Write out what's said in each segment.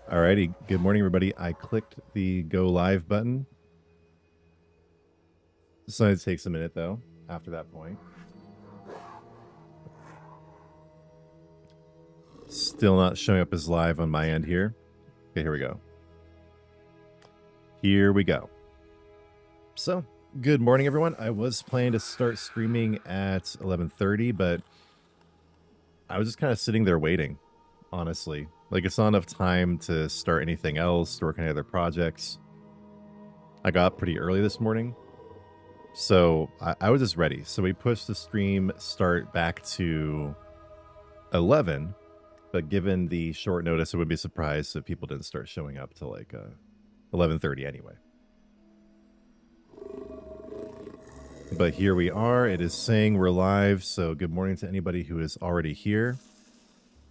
Alrighty, good morning, everybody. I clicked the go live button. So it takes a minute, though, after that point. Still not showing up as live on my end here. Okay, here we go. Here we go. So, good morning, everyone. I was planning to start streaming at 11:30, but I was just kind of sitting there waiting, honestly. Like, it's not enough time to start anything else, to work on any other projects. I got up pretty early this morning, so I was just ready. So we pushed the stream start back to 11, but given the short notice, I would be surprised if people didn't start showing up till like 11:30 anyway. But here we are. It is saying we're live, so good morning to anybody who is already here.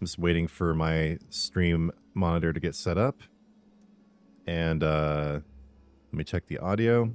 I'm just waiting for my stream monitor to get set up. And let me check the audio.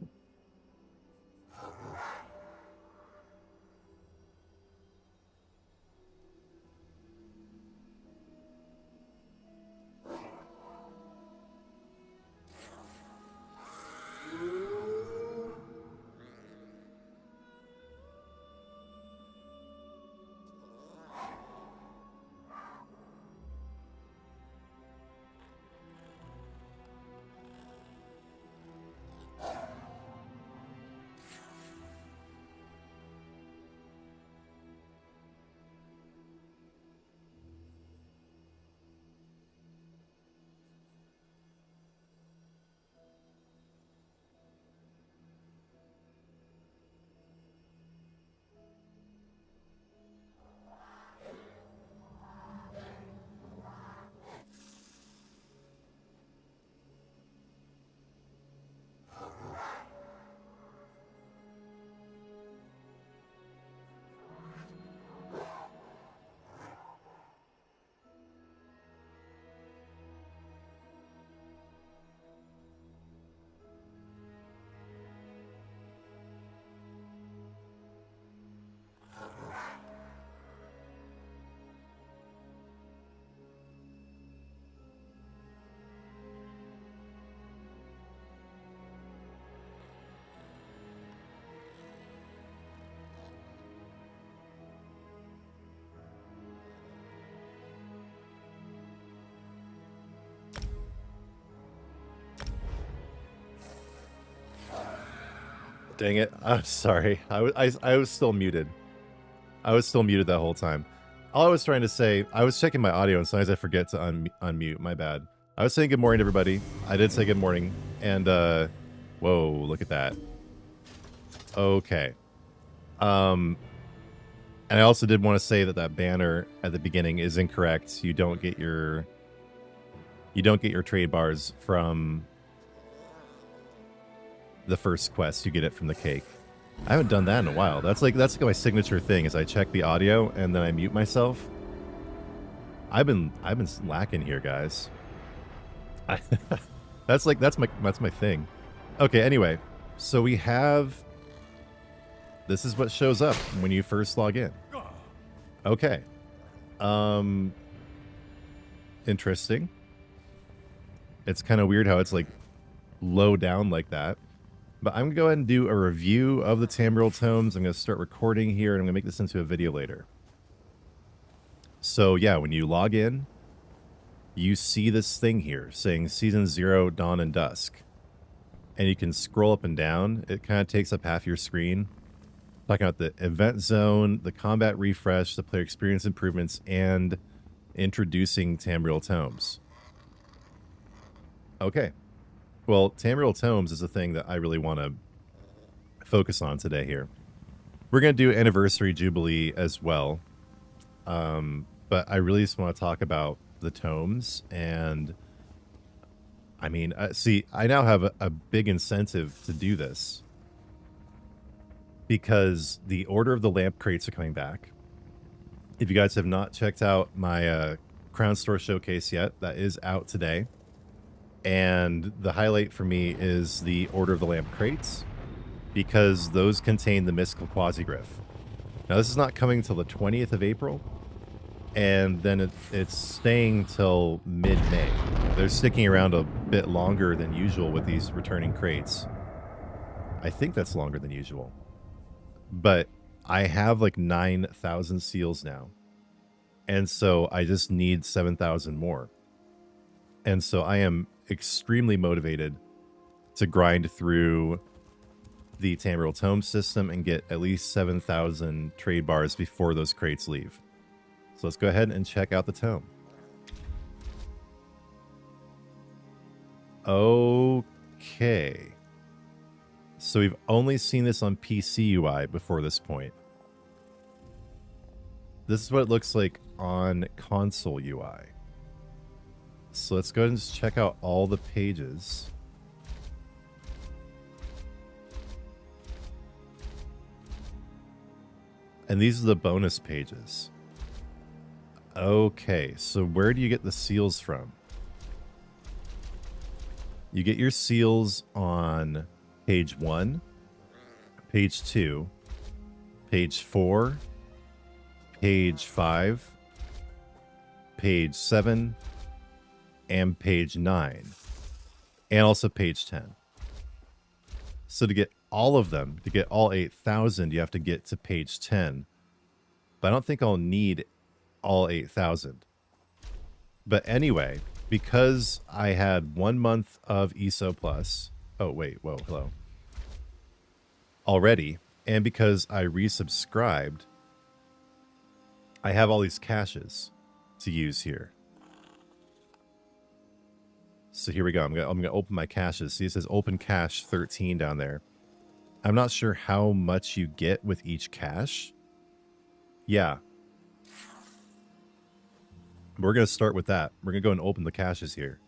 Dang it. I'm sorry. I was still muted. I was still muted that whole time. All I was trying to say, I was checking my audio, and sometimes I forget to unmute. My bad. I was saying good morning to everybody. I did say good morning. And, whoa, look at that. Okay. And I also did want to say that that banner at the beginning is incorrect. You don't get your trade bars from the first quest. You get it from the cake. I haven't done that in a while. That's like my signature thing is I check the audio and then I mute myself. I've been slacking here, guys. That's my thing. Okay, anyway. So we have this is what shows up when you first log in. Okay. Interesting. It's kind of weird how it's like low down like that. But I'm going to go ahead and do a review of the Tamriel Tomes. I'm going to start recording here, and I'm going to make this into a video later. So, yeah, when you log in, you see this thing here saying Season 0, Dawn and Dusk. And you can scroll up and down. It kind of takes up half your screen. Talking about the event zone, the combat refresh, the player experience improvements, and introducing Tamriel Tomes. Okay. Well, Tamriel Tomes is a thing that I really want to focus on today here. We're going to do Anniversary Jubilee as well. But I really just want to talk about the tomes. And, I mean, see, I now have a big incentive to do this. Because the Order of the Lamp crates are coming back. If you guys have not checked out my Crown Store showcase yet, that is out today. And the highlight for me is the Order of the Lamp crates, because those contain the mystical quasi-glyph. Now, this is not coming till the 20th of April, and then it's staying till mid-May. They're sticking around a bit longer than usual with these returning crates. I think that's longer than usual. But I have like 9,000 seals now. And so I just need 7,000 more. And so I am extremely motivated to grind through the Tamriel Tomes system and get at least 7,000 trade bars before those crates leave. So let's go ahead and check out the tome. Okay. So we've only seen this on PC UI before this point. This is what it looks like on console UI. So let's go ahead and just check out all the pages. And these are the bonus pages. Okay, so where do you get the seals from? You get your seals on page 1, page 2, page 4, page 5, page 7, and page 9, and also page 10. So to get all of them, to get all 8,000, you have to get to page 10. But I don't think I'll need all 8,000. But anyway, because I had 1 month of ESO Plus, oh wait, whoa, hello, already, and because I resubscribed, I have all these caches to use here. So here we go. I'm gonna open my caches. See, it says open cache 13 down there. I'm not sure how much you get with each cache. Yeah. We're going to start with that. We're going to go and open the caches here.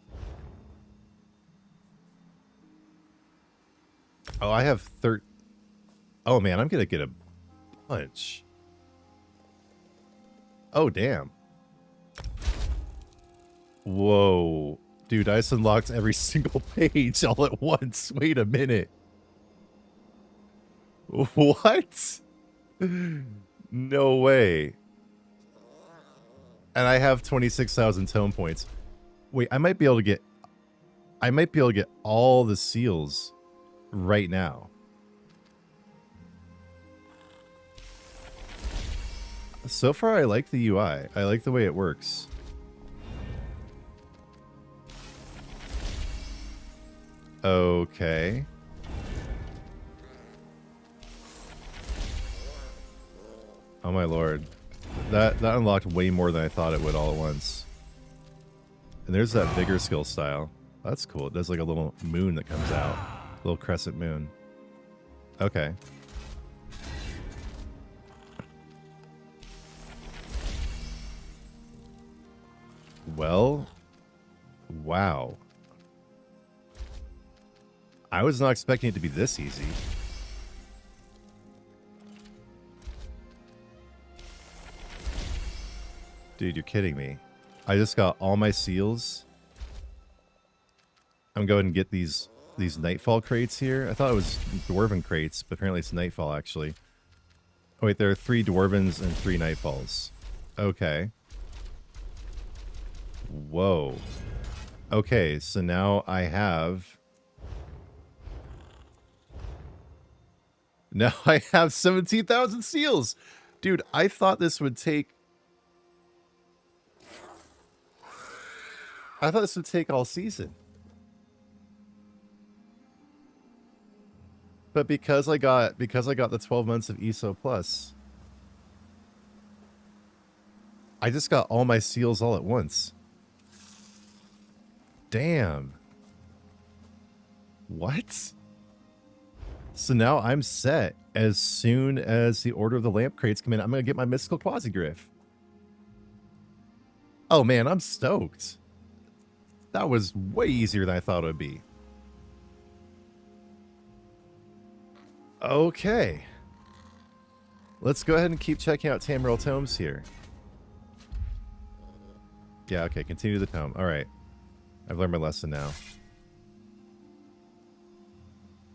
Oh, I have Oh, man, I'm going to get a bunch. Oh, damn. Whoa. Dude, I just unlocked every single page all at once. Wait a minute. What? No way. And I have 26,000 tome points. Wait, I might be able to get all the seals right now. So far, I like the UI. I like the way it works. Okay. Oh my lord. That unlocked way more than I thought it would all at once. And there's that vigor skill style. That's cool. It does like a little moon that comes out. A little crescent moon. Okay. Well, wow. I was not expecting it to be this easy. Dude, you're kidding me. I just got all my seals. I'm going to get these Nightfall crates here. I thought it was Dwarven crates, but apparently it's Nightfall, actually. Oh, wait, there are 3 Dwarvens and 3 Nightfalls. Okay. Whoa. Okay, so now I have... Now I have 17,000 seals! Dude, I thought this would take... I thought this would take all season. But because I got the 12 months of ESO Plus, I just got all my seals all at once. Damn. What? So now I'm set. As soon as the Order of the Lamp crates come in, I'm going to get my Mystical Quasigryph. Oh man, I'm stoked. That was way easier than I thought it would be. Okay. Let's go ahead and keep checking out Tamriel Tomes here. Yeah, okay, continue the tome. Alright. I've learned my lesson now.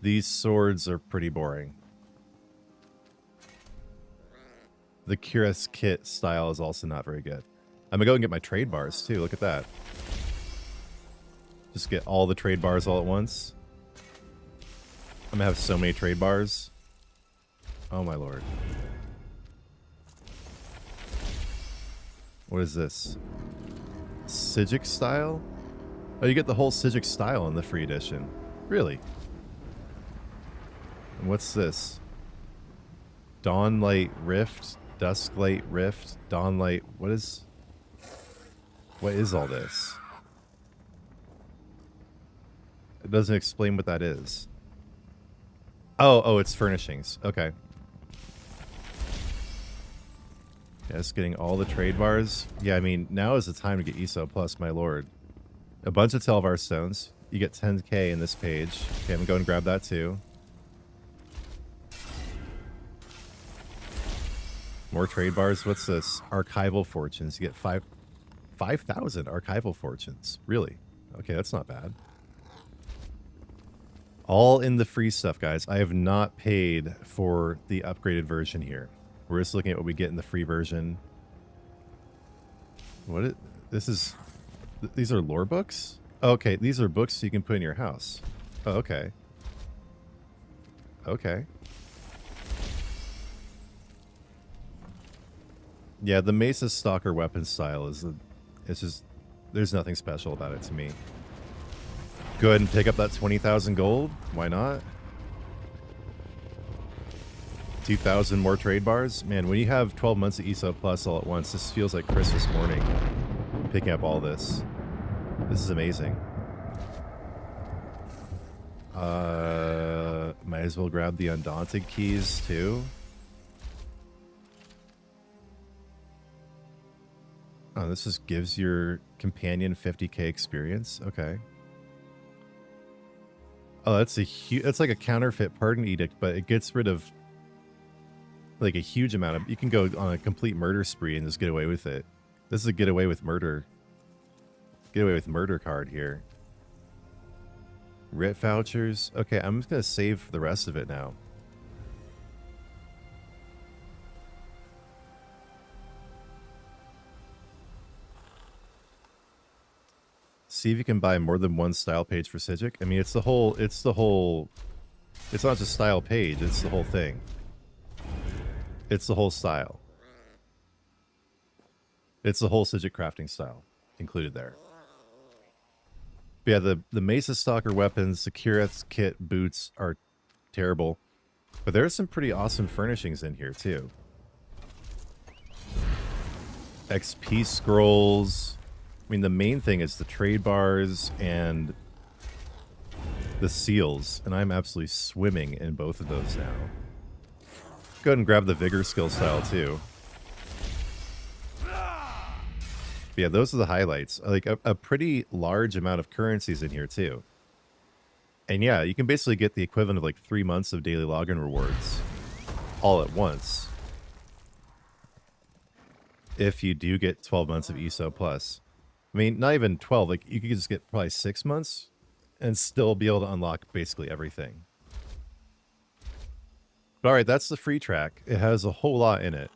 These swords are pretty boring. The Cuirass kit style is also not very good. I'm gonna go and get my trade bars too. Look at that. Just get all the trade bars all at once. I'm gonna have so many trade bars. Oh my lord. What is this? Sijic style? Oh, you get the whole Sijic style in the free edition. Really? And what's this? Dawnlight Rift, Dusklight Rift, Dawnlight. What is all this? It doesn't explain what that is. Oh, it's furnishings. Okay. Yeah, just getting all the trade bars. Yeah, I mean, now is the time to get ESO Plus, my lord. A bunch of Telvar stones. You get 10k in this page. Okay, I'm gonna go and grab that too. More trade bars. What's this? Archival fortunes. You get 5,000 archival fortunes. Really? Okay, that's not bad. All in the free stuff, guys. I have not paid for the upgraded version here. We're just looking at what we get in the free version. These are lore books? Okay, these are books you can put in your house. Oh, okay. Okay. Yeah, the Mesa Stalker weapon style it's just, there's nothing special about it to me. Go ahead and pick up that 20,000 gold. Why not? 2,000 more trade bars. Man, when you have 12 months of ESO Plus all at once, this feels like Christmas morning. Picking up all this. This is amazing. Might as well grab the Undaunted keys too. Oh, this just gives your companion 50k experience. Okay. Oh, that's like a counterfeit pardon edict, but it gets rid of like a huge amount of. You can go on a complete murder spree and just get away with it. This is a get away with murder card here. Writ vouchers. Okay, I'm just gonna save the rest of it now. See if you can buy more than one style page for Sijic. I mean, it's not just style page, it's the whole thing. It's the whole style. It's the whole Sijic crafting style included there. But yeah, the Mesa Stalker weapons, the Kireth's kit, boots are terrible. But there's some pretty awesome furnishings in here too. XP scrolls. I mean, the main thing is the trade bars and the seals, and I'm absolutely swimming in both of those now. Go ahead and grab the Vigor skill style, too. But yeah, those are the highlights. Like, a pretty large amount of currencies in here, too. And yeah, you can basically get the equivalent of, like, 3 months of daily login rewards all at once. If you do get 12 months of ESO Plus. I mean, not even 12. Like, you could just get probably 6 months and still be able to unlock basically everything. But all right, that's the free track. It has a whole lot in it.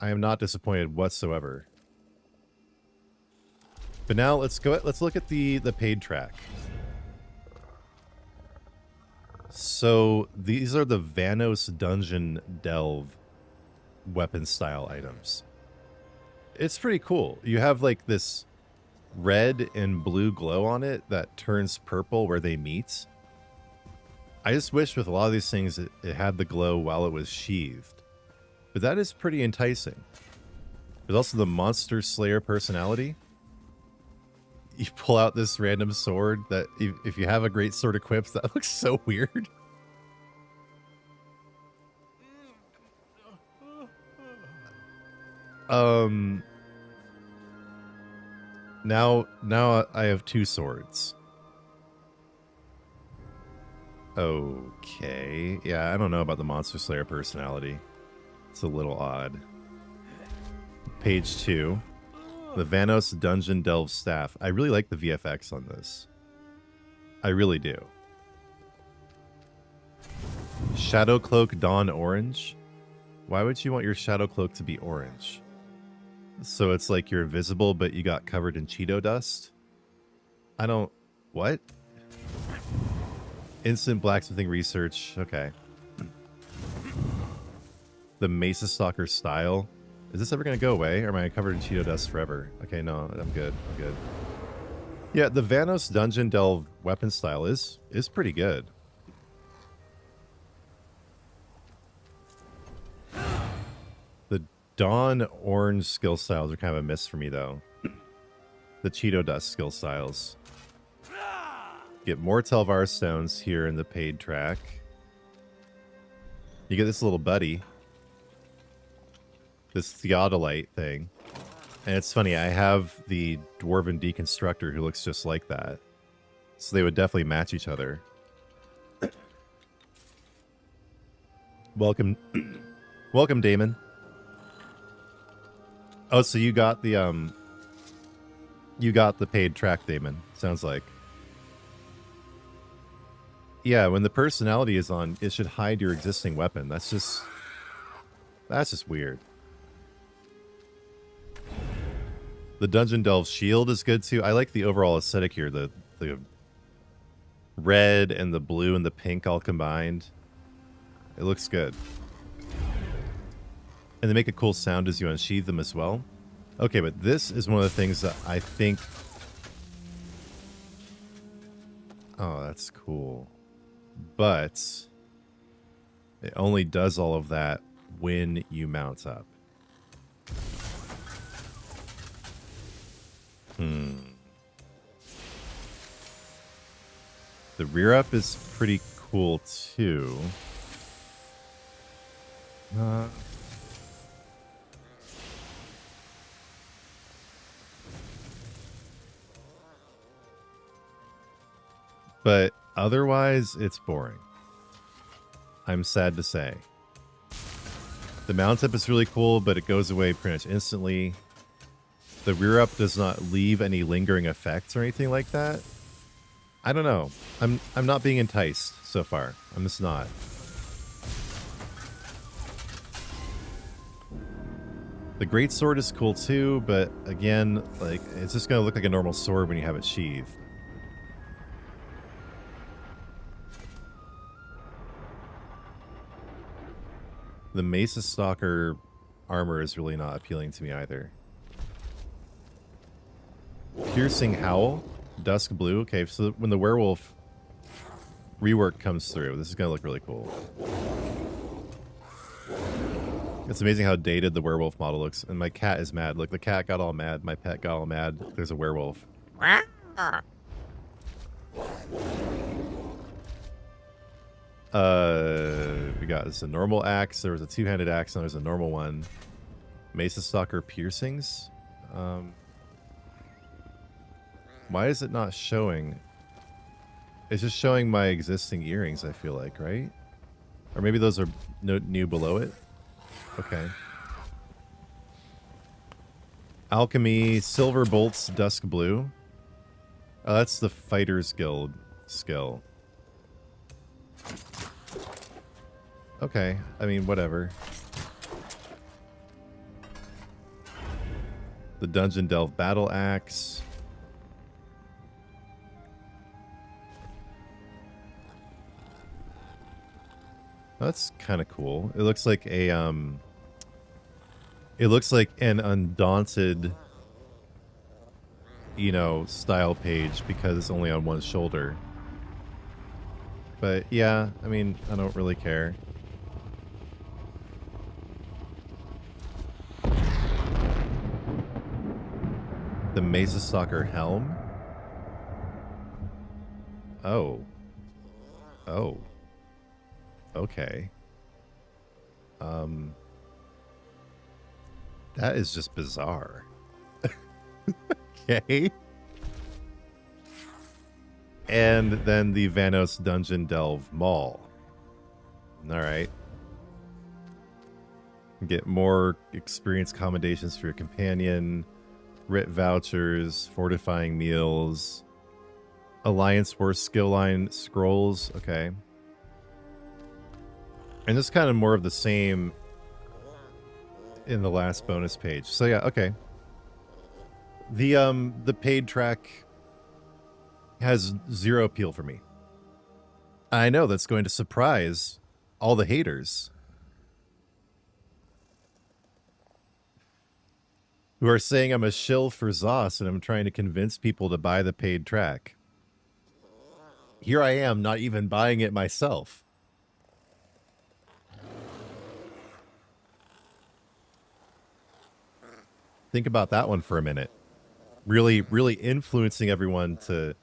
I am not disappointed whatsoever. But now let's look at the paid track. So these are the Vanos Dungeon Delve weapon style items. It's pretty cool. You have like this red and blue glow on it that turns purple where they meet. I just wish with a lot of these things it had the glow while it was sheathed. But that is pretty enticing. There's also the Monster Slayer personality. You pull out this random sword that if you have a great sword equipped, that looks so weird. Now I have 2 swords. Okay. Yeah, I don't know about the Monster Slayer personality. It's a little odd. Page 2. The Vanos Dungeon Delve Staff. I really like the VFX on this. I really do. Shadow Cloak Dawn Orange. Why would you want your Shadow Cloak to be orange? So it's like you're invisible, but you got covered in Cheeto dust. I don't... What? Instant blacksmithing research. Okay. The Mesa Stalker style. Is this ever going to go away? Or am I covered in Cheeto dust forever? Okay, no, I'm good. I'm good. Yeah, the Vanos Dungeon Delve weapon style is pretty good. The Dawn Orange skill styles are kind of a miss for me, though. The Cheeto dust skill styles. Get more Telvar stones here in the paid track. You get this little buddy. This Theodolite thing. And it's funny, I have the Dwarven Deconstructor who looks just like that. So they would definitely match each other. Welcome. Welcome, Damon. Oh, so you got the paid track, Damon. Sounds like. Yeah, when the personality is on, it should hide your existing weapon. That's just weird. The Dungeon Delve shield is good too. I like the overall aesthetic here. The red and the blue and the pink all combined. It looks good. And they make a cool sound as you unsheath them as well. Okay, but this is one of the things that I think... Oh, that's cool. But it only does all of that when you mount up. The rear up is pretty cool too. But otherwise, it's boring. I'm sad to say. The mount up is really cool, but it goes away pretty much instantly. The rear up does not leave any lingering effects or anything like that. I don't know. I'm not being enticed so far. I'm just not. The great sword is cool too, but again, like it's just gonna look like a normal sword when you have it sheathed. The Mesa Stalker armor is really not appealing to me either. Piercing Howl, Dusk Blue. Okay, so when the werewolf rework comes through, this is going to look really cool. It's amazing how dated the werewolf model looks. And my cat is mad. Look, the cat got all mad. My pet got all mad. There's a werewolf. We got this a normal axe. There was a two-handed axe, and there's a normal one. Mesa Stalker piercings. Why is it not showing? It's just showing my existing earrings, I feel like, right? Or maybe those are new below it? Okay. Alchemy, Silver Bolts, Dusk Blue. Oh, that's the Fighters Guild skill. Okay, I mean, whatever. The Dungeon Delve Battle Axe. That's kind of cool. It looks like a it looks like an Undaunted, you know, style page because it's only on one shoulder. But yeah, I mean, I don't really care. The Mesa Stalker helm. Oh. Oh. Okay. That is just bizarre. Okay. And then the Vanos Dungeon Delve Mall. Alright. Get more experience commendations for your companion. Writ vouchers. Fortifying meals. Alliance War skill line scrolls. Okay. And this is kind of more of the same in the last bonus page. So yeah, okay. The paid track has zero appeal for me. I know that's going to surprise all the haters who are saying I'm a shill for Zoss and I'm trying to convince people to buy the paid track. Here I am, not even buying it myself. Think about that one for a minute. Really, really influencing everyone to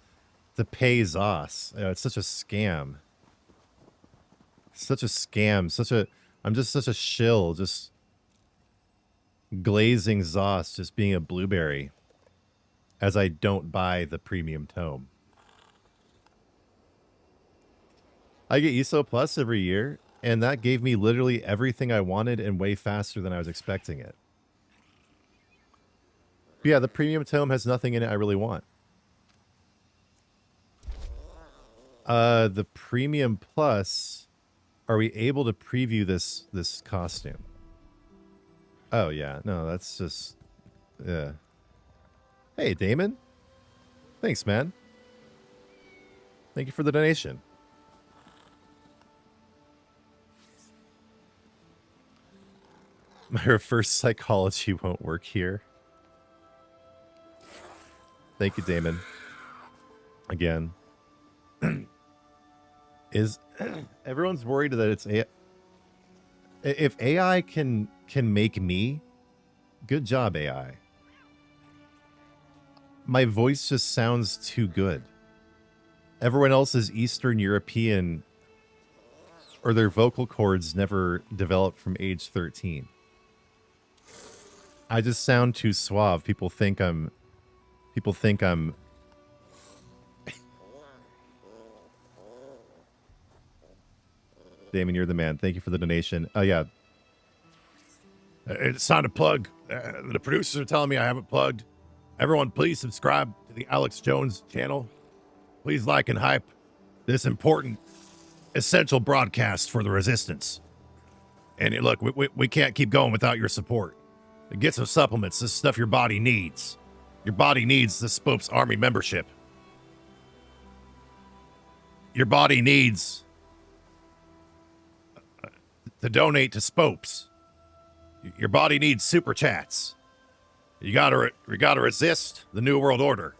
pay Zoss. It's such a scam. Such a scam. I'm just such a shill, just glazing Zoss, just being a blueberry, as I don't buy the premium tome. I get ESO Plus every year, and that gave me literally everything I wanted and way faster than I was expecting it. But yeah, the premium tome has nothing in it I really want. The premium plus, are we able to preview this costume? Oh yeah, no, that's just, yeah. Hey, Damon. Thanks, man. Thank you for the donation. My reverse psychology won't work here. Thank you, Damon. Again. Is everyone's worried that it's AI? If AI can make me, good job, AI. My voice just sounds too good. Everyone else is Eastern European, or their vocal cords never developed from age 13. I just sound too suave. People think I'm Damon, you're the man. Thank you for the donation. Oh, yeah. It's time to plug. The producers are telling me I haven't plugged. Everyone, please subscribe to the Alex Jones channel. Please like and hype this important, essential broadcast for the resistance. And look, we can't keep going without your support. Get some supplements. This stuff your body needs. Your body needs the Spopes Army membership. Your body needs to donate to Spopes. Your body needs super chats. You gotta resist the New World Order.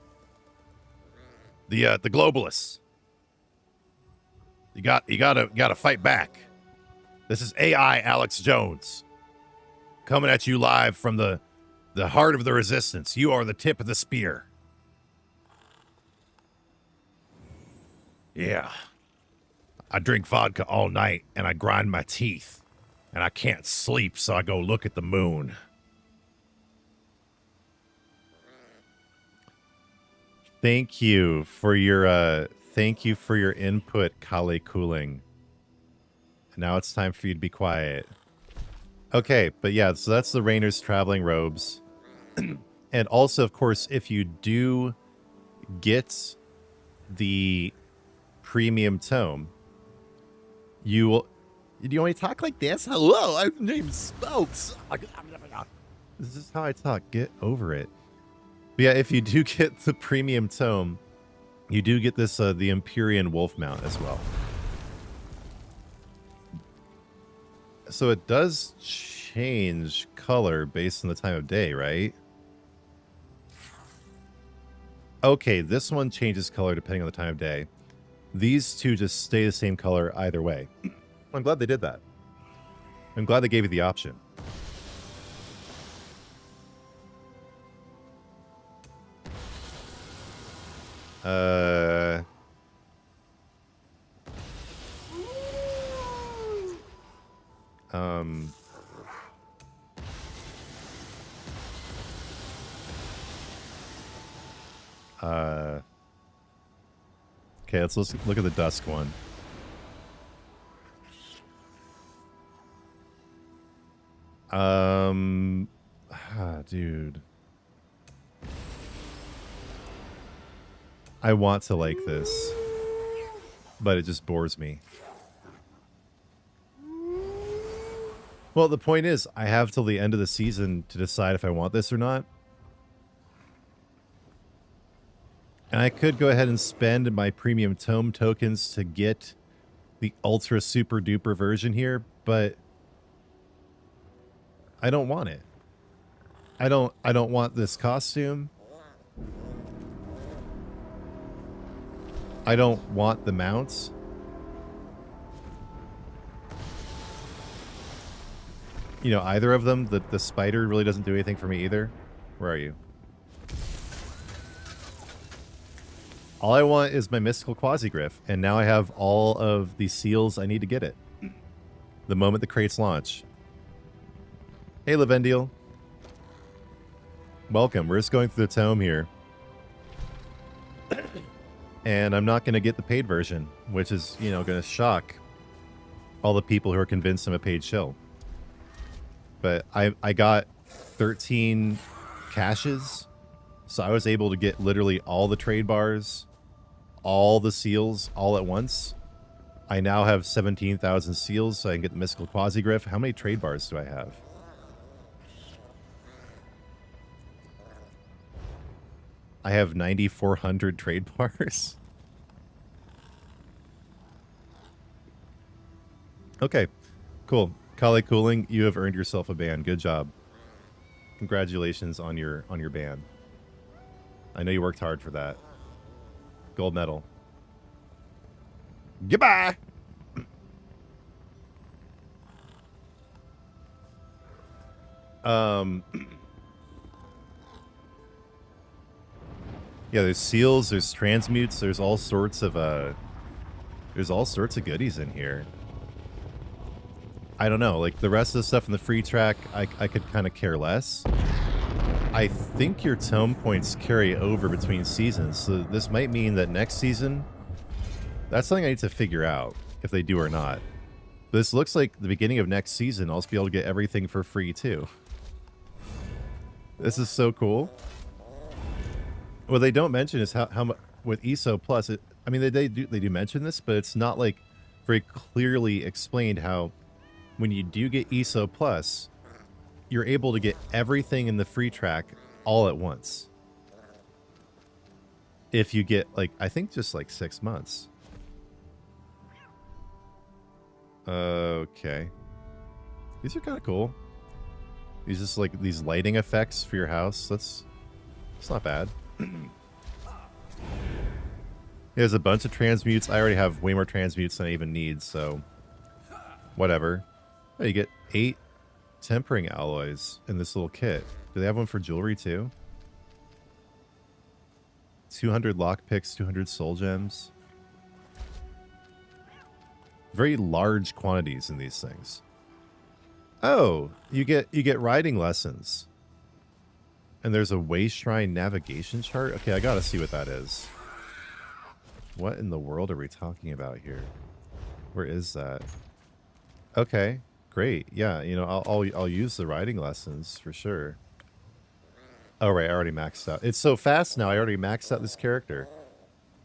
The globalists. You gotta fight back. This is AI Alex Jones coming at you live from the heart of the resistance. You are the tip of the spear. Yeah. I drink vodka all night, and I grind my teeth, and I can't sleep, so I go look at the moon. Thank you for your input, Kale Cooling. Now it's time for you to be quiet. Okay, but yeah, so that's the Rainer's traveling robes. And also, of course, if you do get the premium tome, you will... Do you want me to talk like this? Hello, I'm named Spopes. This is how I talk. Get over it. But yeah, if you do get the premium tome, you do get this, the Empyrean Wolf mount as well. So it does change color based on the time of day, right? Okay, this one changes color depending on the time of day. These two just stay the same color either way. I'm glad they did that. I'm glad they gave you the option. Okay, let's look at the dusk one. Dude. I want to like this, but it just bores me. Well, the point is, I have till the end of the season to decide if I want this or not. And I could go ahead and spend my premium tome tokens to get the ultra super duper version here, but I don't want it. I don't want this costume. I don't want the mounts. You know, either of them. The spider really doesn't do anything for me either. Where are you? All I want is my mystical quasigriff, and now I have all of the seals I need to get it. The moment the crates launch. Hey, Lavendiel. Welcome. We're just going through the tome here. And I'm not going to get the paid version, which is, you know, going to shock all the people who are convinced I'm a paid shill. But I got 13 caches, so I was able to get literally all the trade bars, all the seals, all at once. I now have 17,000 seals, so I can get the mystical quasigriff. How many trade bars do I have? I have 9,400 trade bars. Okay, cool. Kale Cooling, you have earned yourself a ban. Good job. Congratulations on your ban. I know you worked hard for that. Gold medal. Goodbye. Yeah, there's seals, there's transmutes, there's all sorts of goodies in here. I don't know, like the rest of the stuff in the free track, I could kind of care less. I think your tome points carry over between seasons, so this might mean that next season, that's something I need to figure out if they do or not. This looks like the beginning of next season, I'll just be able to get everything for free too. This is so cool. What they don't mention is how much with ESO Plus. I mean, they do mention this, but it's not like very clearly explained how when you do get ESO Plus, you're able to get everything in the free track all at once. If you get like, I think just like 6 months. Okay, these are kind of cool. These just like these lighting effects for your house. It's not bad. There's a bunch of transmutes. I already have way more transmutes than I even need, so whatever. Oh, you get 8 tempering alloys in this little kit. Do they have one for jewelry too? 200 lockpicks, 200 soul gems. Very large quantities in these things. Oh, you get riding lessons. And there's a way shrine navigation chart. Okay, I gotta see what that is. What in the world are we talking about here? Where is that? Okay, great. Yeah, you know, I'll use the riding lessons for sure. Oh right, I already maxed out. It's so fast now. I already maxed out this character.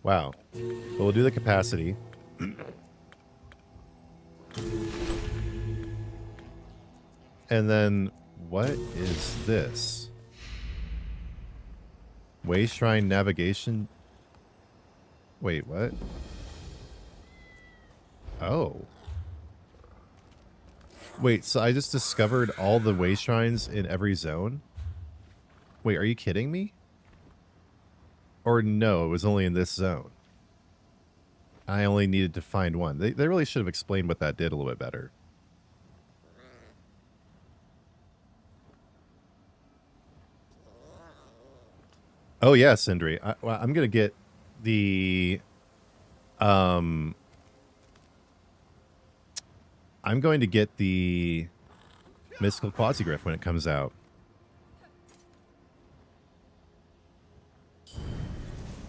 Wow. Well, we'll do the capacity. And then what is this? Way Shrine Navigation. Wait, what? Oh. Wait, so I just discovered all the way shrines in every zone? Wait, are you kidding me? Or no, it was only in this zone. I only needed to find one. They really should have explained what that did a little bit better. Oh yeah, Sindri. I'm gonna get the I'm going to get the Mystical Quasigriff when it comes out.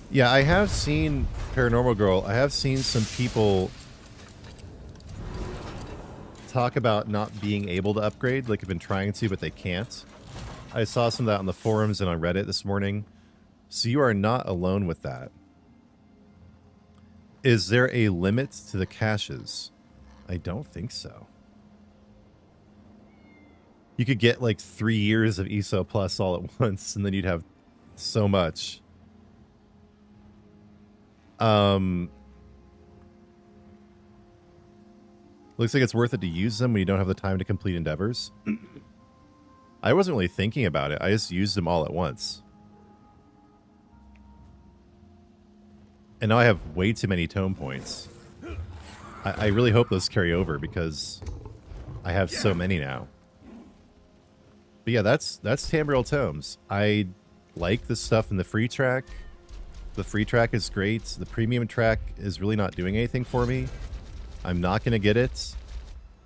Yeah, I have seen Paranormal Girl. I have seen some people talk about not being able to upgrade, like have been trying to, but they can't. I saw some of that on the forums and on Reddit this morning. So you are not alone with that. Is there a limit to the caches? I don't think so. You could get like 3 years of ESO Plus all at once, and then you'd have so much. Looks like it's worth it to use them when you don't have the time to complete endeavors. I wasn't really thinking about it. I just used them all at once. And now I have way too many tome points. I really hope those carry over because I have so many now. But yeah, that's Tamriel Tomes. I like the stuff in the free track. The free track is great. The premium track is really not doing anything for me. I'm not going to get it.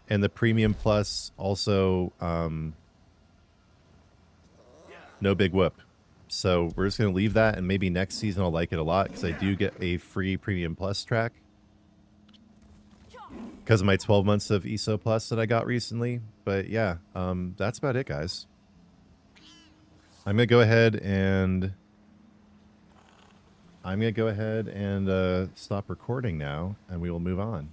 And the premium plus also no big whoop. So we're just going to leave that, and maybe next season I'll like it a lot because I do get a free premium plus track. Because of my 12 months of ESO Plus that I got recently. But yeah, that's about it, guys. I'm going to go ahead and... stop recording now, and we will move on.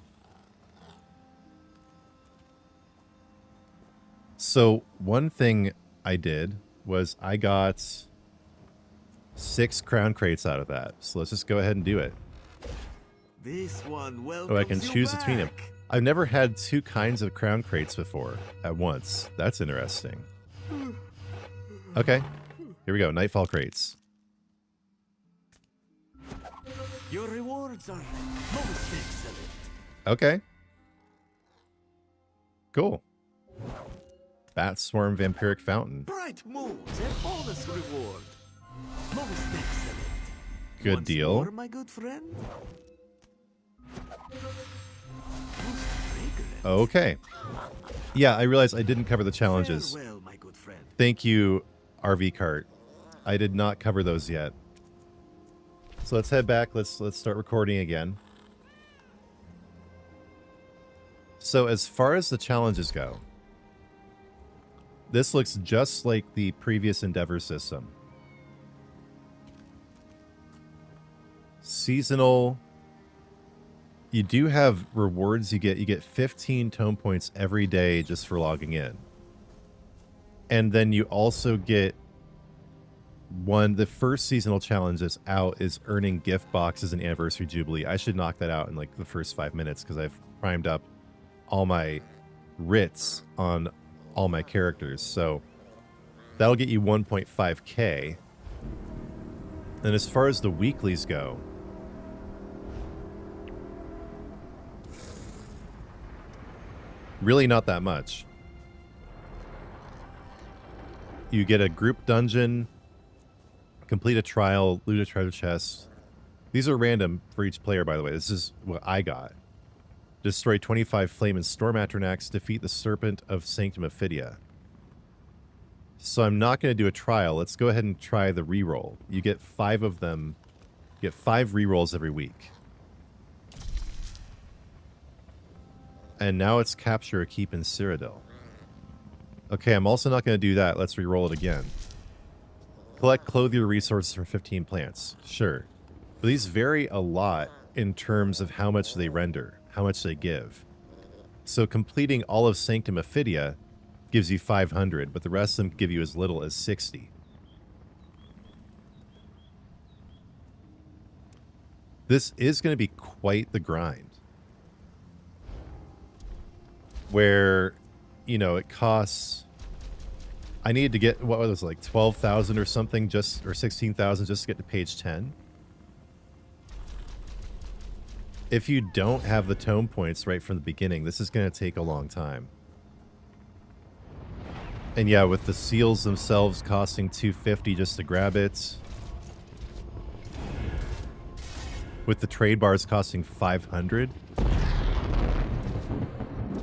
So one thing I did was I got 6 crown crates out of that. So let's just go ahead and do it. This one Oh, I can choose between them. I've never had 2 kinds of crown crates before at once. That's interesting. Okay, here we go. Nightfall crates. Your rewards are most excellent. Okay. Cool. Bat Swarm Vampiric Fountain. Bright moons and bonus reward. Most excellent. Good Once deal. more, my good friend. Most fragrant. Okay. Yeah, I realized I didn't cover the challenges. Farewell, my good friend. Thank you, RV Cart. I did not cover those yet. So let's head back. Let's start recording again. So as far as the challenges go, this looks just like the previous Endeavor system. Seasonal. You do have rewards. You get 15 tome points every day just for logging in. And then you also get the first seasonal challenge that's out is earning gift boxes and Anniversary Jubilee. I should knock that out in like the first 5 minutes because I've primed up all my writs on all my characters. So that'll get you 1.5k. And as far as the weeklies go, really not that much. You get a group dungeon, complete a trial, loot a treasure chest. These are random for each player, by the way. This is what I got. Destroy 25 Flame and Storm Atronachs. Defeat the Serpent of Sanctum Ophidia. So I'm not going to do a trial. Let's go ahead and try the reroll. You get 5 of them. You get 5 rerolls every week. And now it's capture a keep in Cyrodiil. Okay, I'm also not going to do that. Let's reroll it again. Collect clothier resources from 15 plants. Sure. But these vary a lot in terms of how much they render, how much they give. So completing all of Sanctum Ophidia gives you 500, but the rest of them give you as little as 60. This is going to be quite the grind. Where, you know, it costs... I needed to get, what was it, like 12,000 or something, or 16,000 just to get to page 10. If you don't have the tome points right from the beginning, this is going to take a long time. And yeah, with the seals themselves costing 250 just to grab it. With the trade bars costing 500.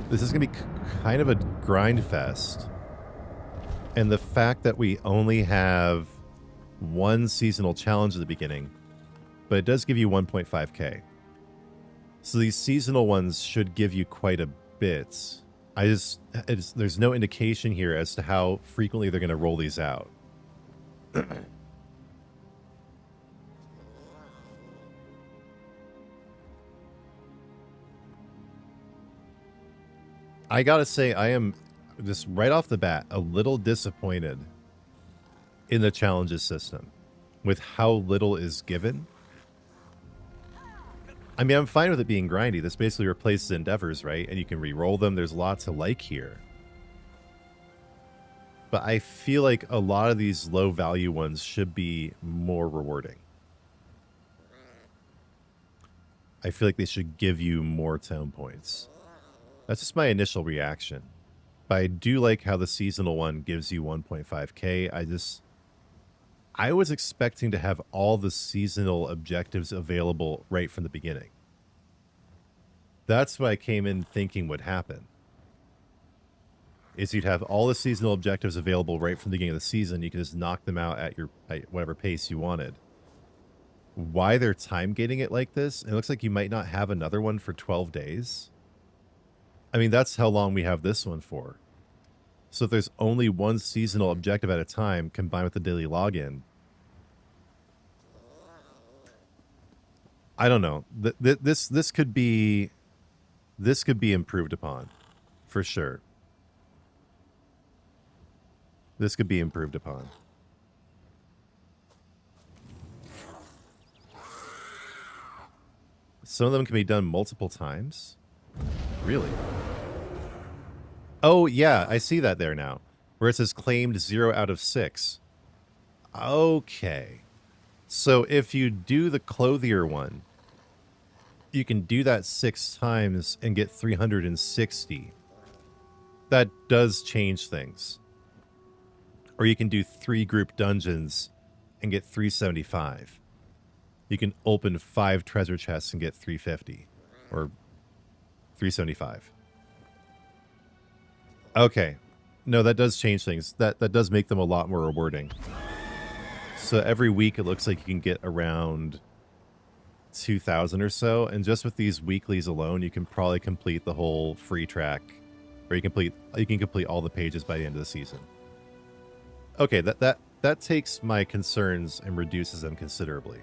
This is going to be kind of a grind fest. And the fact that we only have 1 seasonal challenge at the beginning, but it does give you 1.5k. So these seasonal ones should give you quite a bit. There's no indication here as to how frequently they're going to roll these out. I gotta say, I am just right off the bat a little disappointed in the challenges system with how little is given. I mean, I'm fine with it being grindy. This basically replaces endeavors, right? And you can re-roll them. There's lots to like here. But I feel like a lot of these low value ones should be more rewarding. I feel like they should give you more tone points. That's just my initial reaction. But I do like how the seasonal one gives you 1.5k. I was expecting to have all the seasonal objectives available right from the beginning. That's what I came in thinking would happen. Is you'd have all the seasonal objectives available right from the beginning of the season. You can just knock them out at whatever pace you wanted. Why they're time gating it like this? It looks like you might not have another one for 12 days. I mean, that's how long we have this one for. So if there's only one seasonal objective at a time combined with the daily login, I don't know. This could be improved upon, for sure. This could be improved upon. Some of them can be done multiple times. Really? Oh, yeah, I see that there now. Where it says claimed 0 out of 6. Okay. So if you do the clothier one, you can do that 6 times and get 360. That does change things. Or you can do 3 group dungeons and get 375. You can open 5 treasure chests and get 350. Or 375. Okay. No, that does change things. That does make them a lot more rewarding. So every week it looks like you can get around 2,000 or so, and just with these weeklies alone, you can probably complete the whole free track, or you can complete all the pages by the end of the season. Okay, that takes my concerns and reduces them considerably.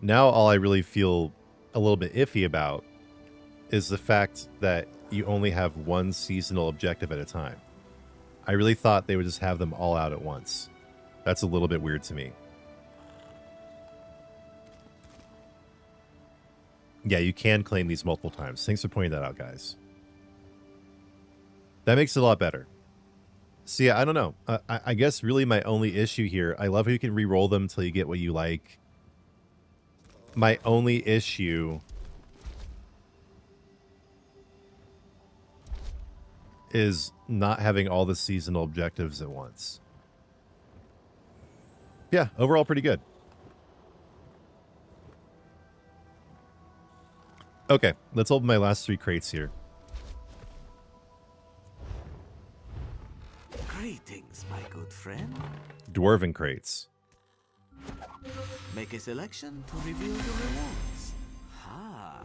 Now all I really feel a little bit iffy about is the fact that you only have one seasonal objective at a time. I really thought they would just have them all out at once. That's a little bit weird to me. Yeah, you can claim these multiple times. Thanks for pointing that out, guys. That makes it a lot better. So yeah, I don't know. I guess really my only issue here, I love how you can re-roll them until you get what you like. My only issue is not having all the seasonal objectives at once. Yeah, overall pretty good. Okay, let's open my last 3 crates here. Greetings, my good friend. Dwarven crates. Make a selection to reveal your rewards. Ha!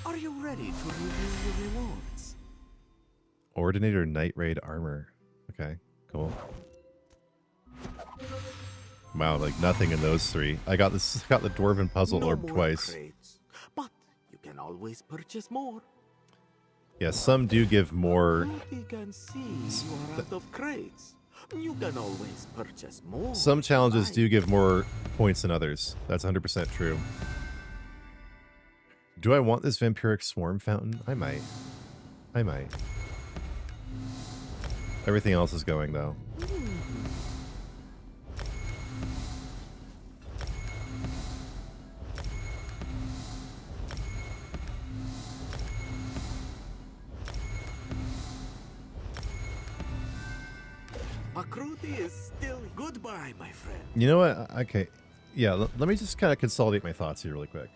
Are you ready to reveal your rewards? Ordinator Night Raid armor. Okay, cool. Wow, like nothing in those 3. I got the Dwarven Puzzle Orb twice. Crates, but you can always purchase more. Yeah, some do give more. You can see you are out of crates. You can always purchase more. Some challenges do give more points than others. That's 100% true. Do I want this Vampiric Swarm Fountain? I might. I might. Everything else is going, though. Akruti is still goodbye, my friend. You know what? Okay. Yeah, let me just kind of consolidate my thoughts here really quick.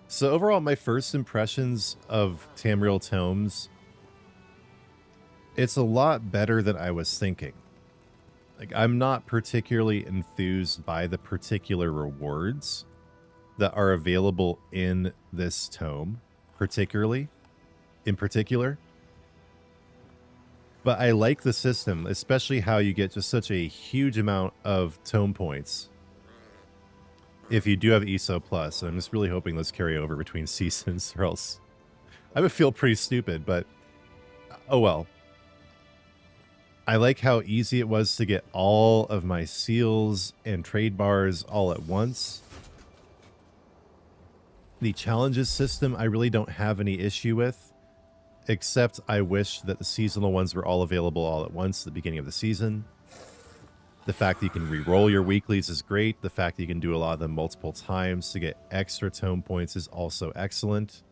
So overall, my first impressions of Tamriel Tomes, it's a lot better than I was thinking. Like, I'm not particularly enthused by the particular rewards that are available in this tome, in particular. But I like the system, especially how you get just such a huge amount of tome points if you do have ESO Plus. I'm just really hoping those carry over between seasons, or else I would feel pretty stupid, but oh well. I like how easy it was to get all of my seals and trade bars all at once. The challenges system I really don't have any issue with, except I wish that the seasonal ones were all available all at once at the beginning of the season. The fact that you can re-roll your weeklies is great. The fact that you can do a lot of them multiple times to get extra tome points is also excellent.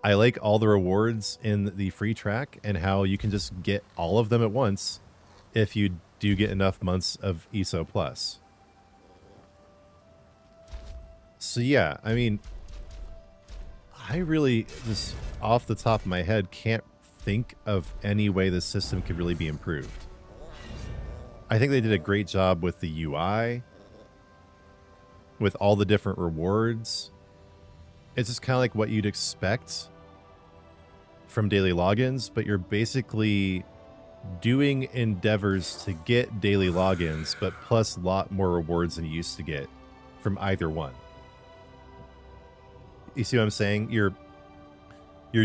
I like all the rewards in the free track and how you can just get all of them at once if you do get enough months of ESO Plus. So yeah, I mean, I really just off the top of my head can't think of any way the system could really be improved. I think they did a great job with the UI, with all the different rewards. It's just kind of like what you'd expect from daily logins, but you're basically doing endeavors to get daily logins, but plus a lot more rewards than you used to get from either one. You see what I'm saying? You're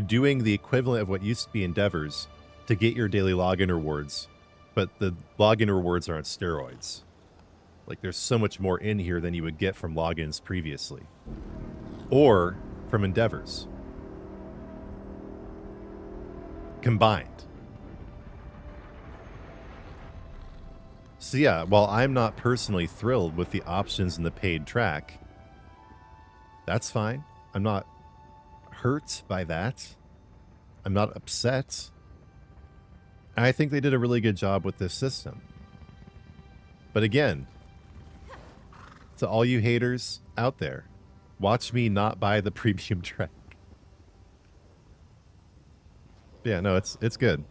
doing the equivalent of what used to be endeavors to get your daily login rewards, but the login rewards are on steroids. Like, there's so much more in here than you would get from logins previously. Or from endeavors. Combined. So yeah, while I'm not personally thrilled with the options in the paid track, that's fine. I'm not hurt by that. I'm not upset. I think they did a really good job with this system. But again, to all you haters out there, watch me not buy the premium track. Yeah, no, it's good.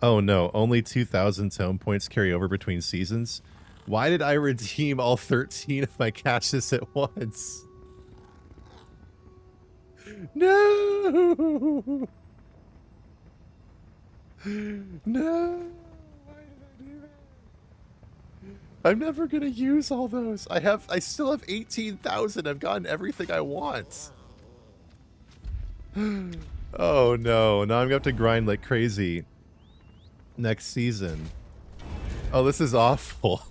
Oh no, only 2,000 tome points carry over between seasons. Why did I redeem all 13 of my caches at once? No! No! Why did I do that? I'm never gonna use all those. I still have 18,000. I've gotten everything I want. Oh no, now I'm gonna have to grind like crazy next season. Oh, this is awful.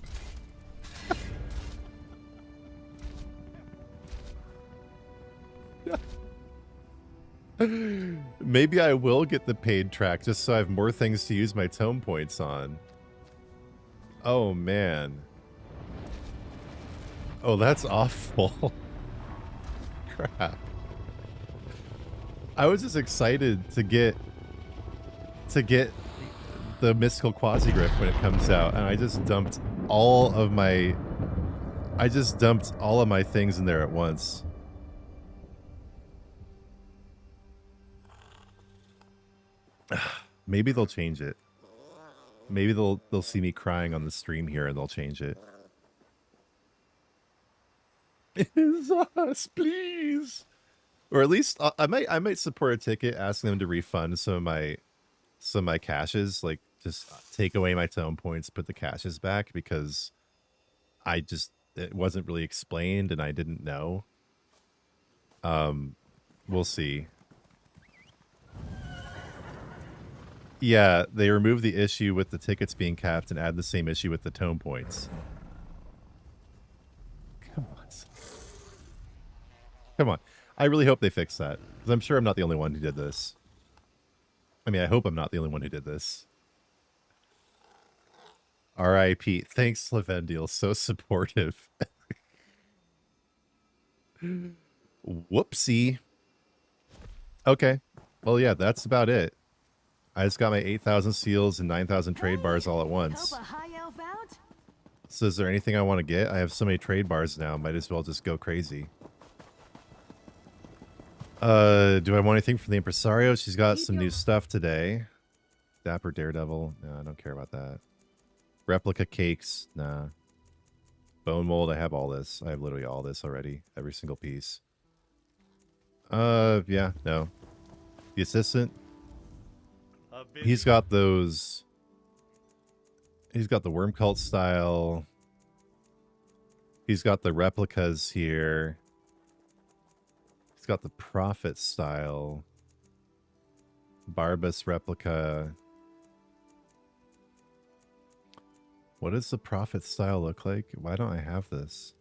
Maybe I will get the paid track just so I have more things to use my tome points on. Oh man. Oh, that's awful. Crap. I was just excited to get the mystical quasi-griff when it comes out, and I just dumped all of my things in there at once. Maybe they'll change it. Maybe they'll see me crying on the stream here and they'll change it. It's us, please. Or at least I might support a ticket asking them to refund some of my caches, like just take away my tome points, put the caches back, because it wasn't really explained and I didn't know. We'll see. Yeah, they removed the issue with the tickets being capped and add the same issue with the tome points. Come on. Come on. I really hope they fix that, because I'm sure I'm not the only one who did this. I mean, I hope I'm not the only one who did this. R.I.P. Thanks, Lavendil. So supportive. Whoopsie. Okay. Well, yeah, that's about it. I just got my 8,000 seals and 9,000 trade bars all at once. So is there anything I want to get? I have so many trade bars now. Might as well just go crazy. Do I want anything from the Impresario? She's got some new stuff today. Dapper Daredevil. No, I don't care about that. Replica cakes. Nah. Bone mold. I have all this. I have literally all this already. Every single piece. Yeah, no. The assistant. He's got those. He's got the worm cult style. He's got the replicas here. It's got the Prophet style. Barbus replica. What does the Prophet style look like? Why don't I have this?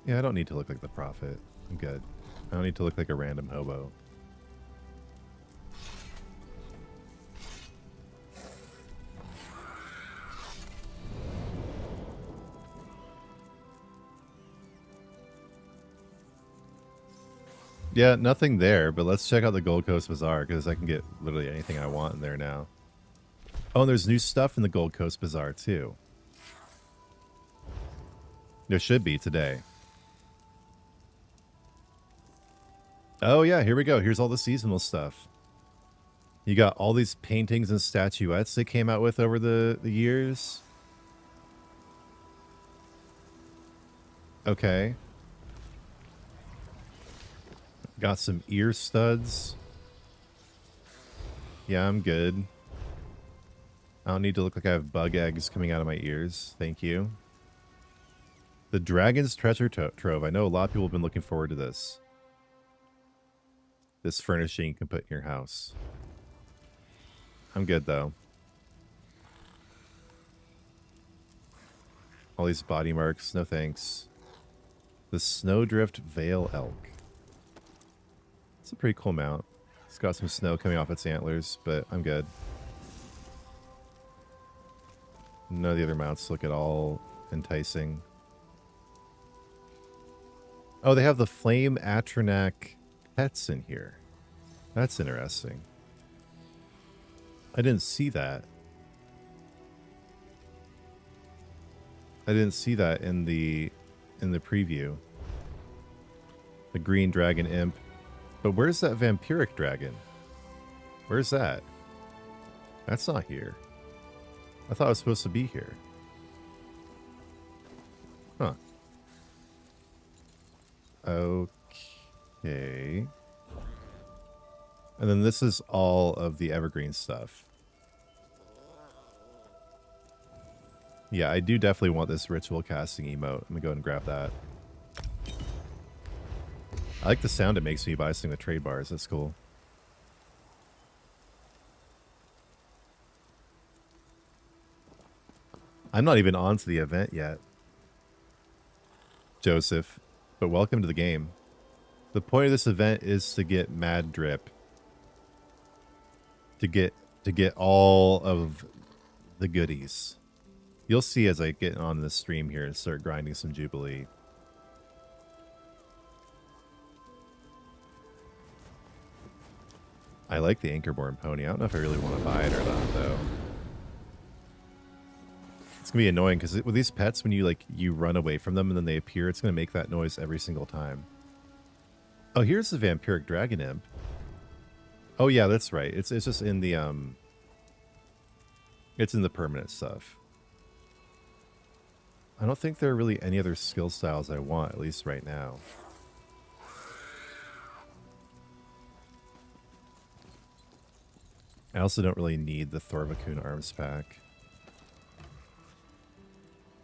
Yeah, I don't need to look like the Prophet. I'm good. I don't need to look like a random hobo. Yeah, nothing there, but let's check out the Gold Coast Bazaar, because I can get literally anything I want in there now. Oh, and there's new stuff in the Gold Coast Bazaar, too. There should be today. Oh, yeah, here we go. Here's all the seasonal stuff. You got all these paintings and statuettes they came out with over the years. Okay. Got some ear studs. Yeah, I'm good. I don't need to look like I have bug eggs coming out of my ears. Thank you. The Dragon's Treasure Trove. I know a lot of people have been looking forward to this. This furnishing you can put in your house. I'm good, though. All these body marks. No thanks. The Snowdrift Veil Elk. It's a pretty cool mount. It's got some snow coming off its antlers, but I'm good. None of the other mounts look at all enticing. Oh, they have the Flame Atronak pets in here. That's interesting. I didn't see that. I didn't see that in the preview. The Green Dragon Imp. But where's that Vampiric Dragon? Where's that? That's not here. I thought it was supposed to be here. Huh. Okay. And then this is all of the evergreen stuff. Yeah, I do definitely want this ritual casting emote. I'm gonna go ahead and grab that. I like the sound it makes when you buy something with trade bars. That's cool. I'm not even on to the event yet, Joseph, but welcome to the game. The point of this event is to get mad drip. To get all of the goodies. You'll see as I get on this stream here and start grinding some Jubilee. I like the Anchorborn pony. I don't know if I really want to buy it or not, though. It's gonna be annoying because with these pets, when you run away from them and then they appear, it's gonna make that noise every single time. Oh, here's the Vampiric Dragon Imp. Oh yeah, that's right. It's just in the it's in the permanent stuff. I don't think there are really any other skill styles I want, at least right now. I also don't really need the Thorvakun arms pack.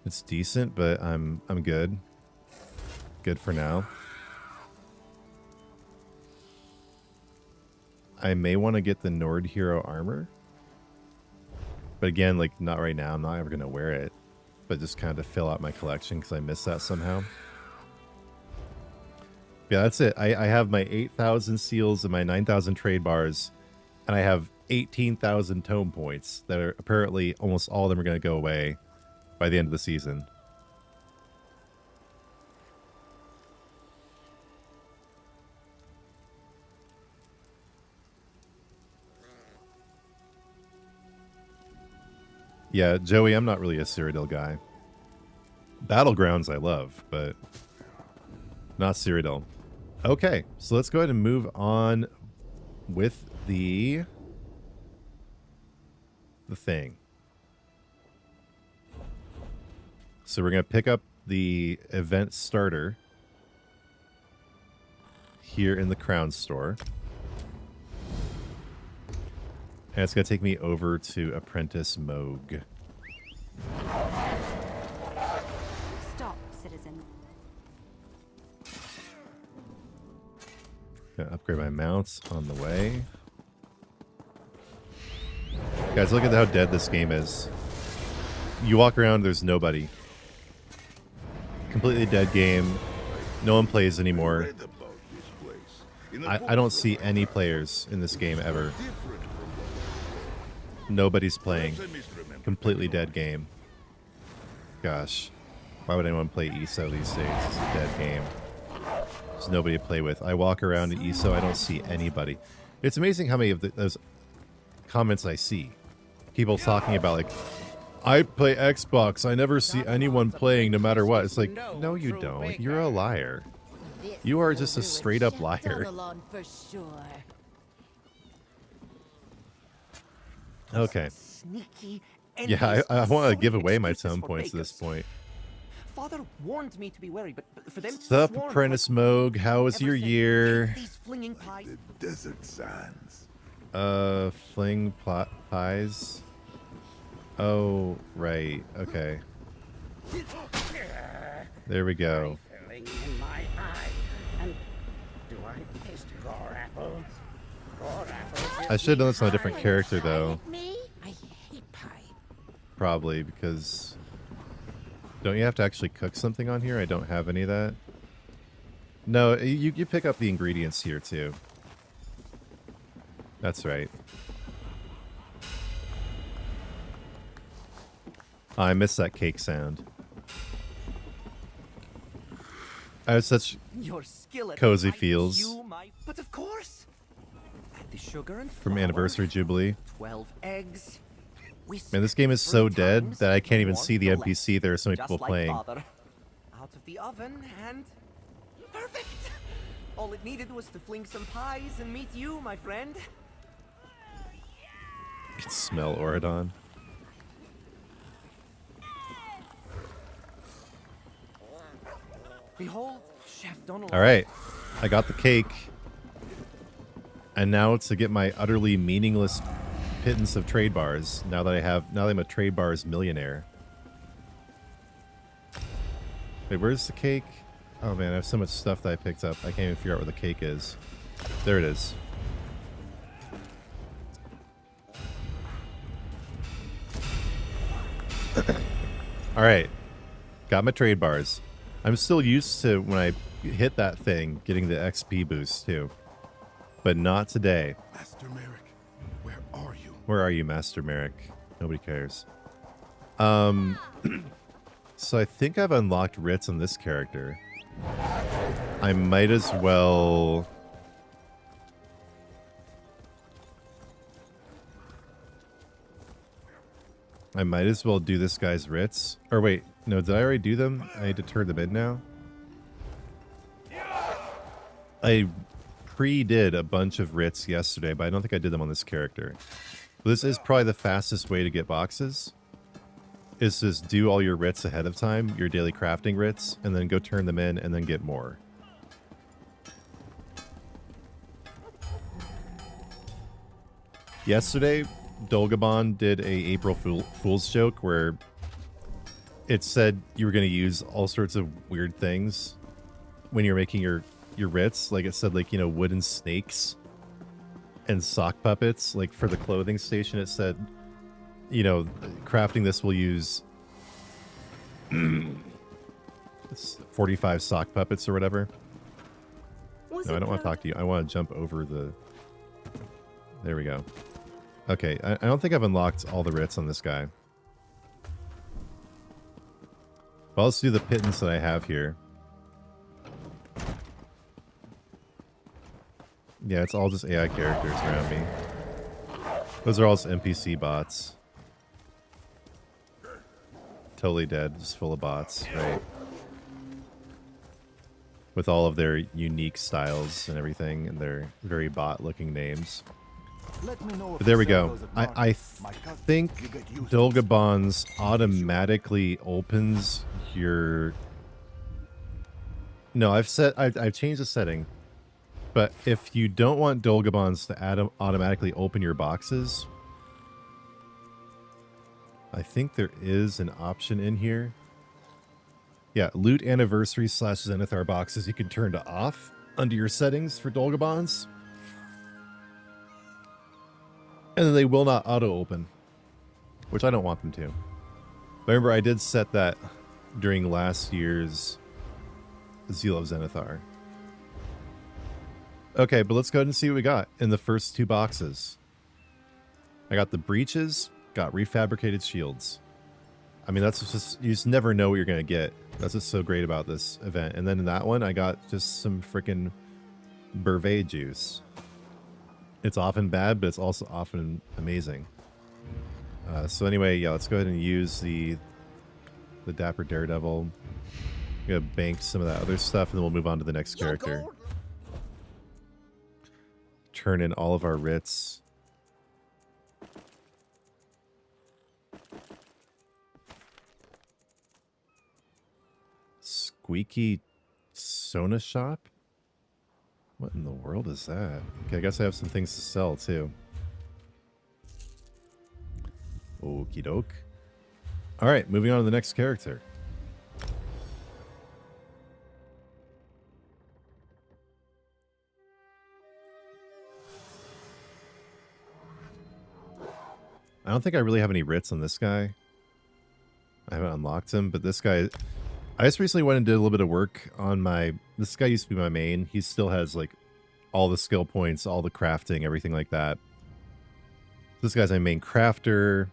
It's decent, but I'm good. Good for now. I may want to get the Nord Hero armor. But again, like, not right now. I'm not ever going to wear it. But just kind of to fill out my collection because I missed that somehow. Yeah, that's it. I have my 8,000 seals and my 9,000 trade bars. And I have 18,000 tome points that are apparently almost all of them are going to go away by the end of the season. Yeah, Joey, I'm not really a Cyrodiil guy. Battlegrounds I love, but not Cyrodiil. Okay, so let's go ahead and move on with the thing. So we're going to pick up the event starter here in the Crown store. And it's going to take me over to Apprentice Moog. Stop, citizen. Gonna upgrade my mounts on the way. Guys, look at how dead this game is. You walk around, there's nobody. Completely dead game. No one plays anymore. I don't see any players in this game ever. Nobody's playing. Completely dead game. Gosh. Why would anyone play ESO these days? It's a dead game. There's nobody to play with. I walk around in ESO, I don't see anybody. It's amazing how many of those comments I see. People talking about, like, I play Xbox. I never see anyone playing no matter what. It's like, no, you don't. You're a liar. You are just a straight up liar. Okay. Yeah, I want to give away my tone points at this point. Father warned me to be wary, but for them Sup, Apprentice Moog? How was your year? The desert sands. Fling pies. Oh, right. Okay. There we go. I should have done this on a different character, though. Probably, because... Don't you have to actually cook something on here? I don't have any of that. No, you pick up the ingredients here, too. That's right. Oh, I missed that cake sound. I have such cozy feels but of course. Add the sugar and from flour, Anniversary Jubilee. 12 eggs. Man, this game is so dead times that I can't even more see the or NPC. less. There are so many Just people like playing. Father. Out of the oven and perfect. All it needed was to fling some pies and meet you, my friend. I can smell Oridon. Behold, Chef Donald. All right, I got the cake, and now it's to get my utterly meaningless pittance of trade bars. Now that I'm a trade bars millionaire. Wait, where's the cake? Oh man, I have so much stuff that I picked up. I can't even figure out where the cake is. There it is. All right, got my trade bars. I'm still used to when I hit that thing getting the XP boost too, but not today. Master Merrick, where are you? Where are you, Master Merrick? Nobody cares. So I think I've unlocked writs on this character. I might as well... do this guy's writs. Or wait, no, did I already do them? I need to turn them in now? I pre-did a bunch of writs yesterday, but I don't think I did them on this character. This is probably the fastest way to get boxes. Is just do all your writs ahead of time, your daily crafting writs, and then go turn them in and then get more. Yesterday, Dolgabon did a April Fool's joke where it said you were going to use all sorts of weird things when you're making your writs. Like it said, like, you know, wooden snakes and sock puppets. Like for the clothing station, it said, you know, crafting this will use 45 sock puppets or whatever. No, I don't want to talk to you. I want to jump over the... There we go. Okay, I don't think I've unlocked all the writs on this guy. Well, let's do the pittance that I have here. Yeah, it's all just AI characters around me. Those are all just NPC bots. Totally dead, just full of bots, right? With all of their unique styles and everything, and their very bot-looking names. But there we go. I think Dolgabon's automatically opens your... No, I've changed the setting. But if you don't want Dolgabons to automatically open your boxes, I think there is an option in here. Yeah, loot anniversary / Zenithar boxes you can turn to off. under your settings for Dolgabons. And then they will not auto-open, which I don't want them to. But remember, I did set that during last year's Zeal of Zenithar. Okay, but let's go ahead and see what we got in the first 2 boxes. I got the breeches, got refabricated shields. I mean, that's just, you just never know what you're going to get. That's what's so great about this event. And then in that one, I got just some freaking Bervet juice. It's often bad, but it's also often amazing. So anyway, yeah, let's go ahead and use the Dapper Daredevil. I'm going to bank some of that other stuff, and then we'll move on to the next character. Turn in all of our writs. Squeaky Sona Shop? What in the world is that? Okay, I guess I have some things to sell, too. Okie doke. Alright, moving on to the next character. I don't think I really have any writs on this guy. I haven't unlocked him, but this guy... I just recently went and did a little bit of work on my... This guy used to be my main. He still has, like, all the skill points, all the crafting, everything like that. This guy's my main crafter,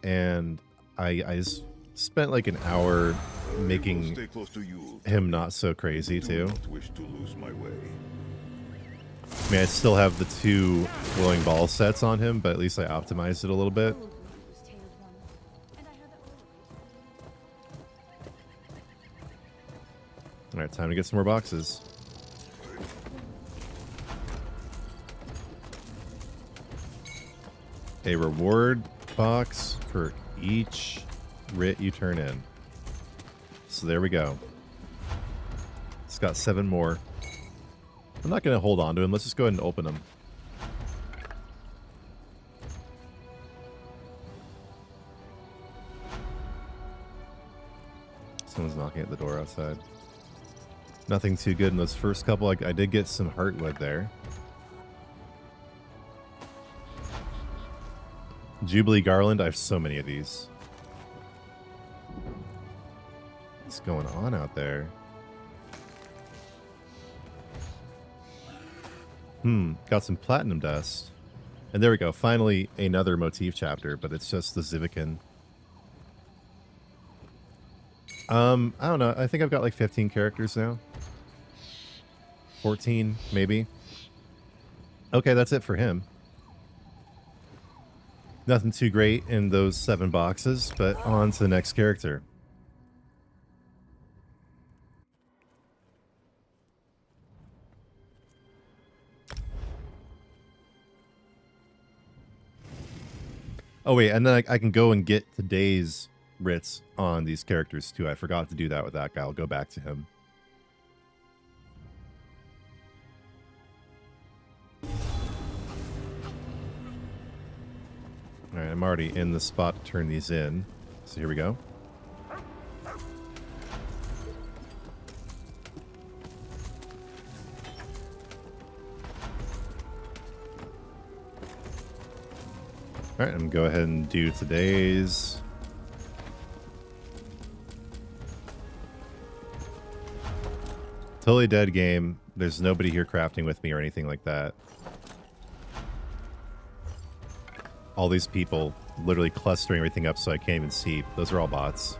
and I just spent, like, an hour making him not so crazy, too. I mean, I still have the 2 glowing ball sets on him, but at least I optimized it a little bit. Alright, time to get some more boxes. A reward box for each writ you turn in. So there we go. It's got 7 more. I'm not going to hold on to him. Let's just go ahead and open them. Someone's knocking at the door outside. Nothing too good in those first couple. I did get some heartwood there. Jubilee Garland. I have so many of these. What's going on out there? Got some platinum dust. And there we go. Finally, another motif chapter, but it's just the Zivican. I don't know. I think I've got like 15 characters now. 14, maybe. Okay, that's it for him. Nothing too great in those 7 boxes, but on to the next character. Oh wait, and then I can go and get today's writs on these characters too. I forgot to do that with that guy. I'll go back to him. Alright, I'm already in the spot to turn these in. So here we go. Alright, I'm going to go ahead and do today's. Totally dead game. There's nobody here crafting with me or anything like that. All these people literally clustering everything up so I can't even see. Those are all bots.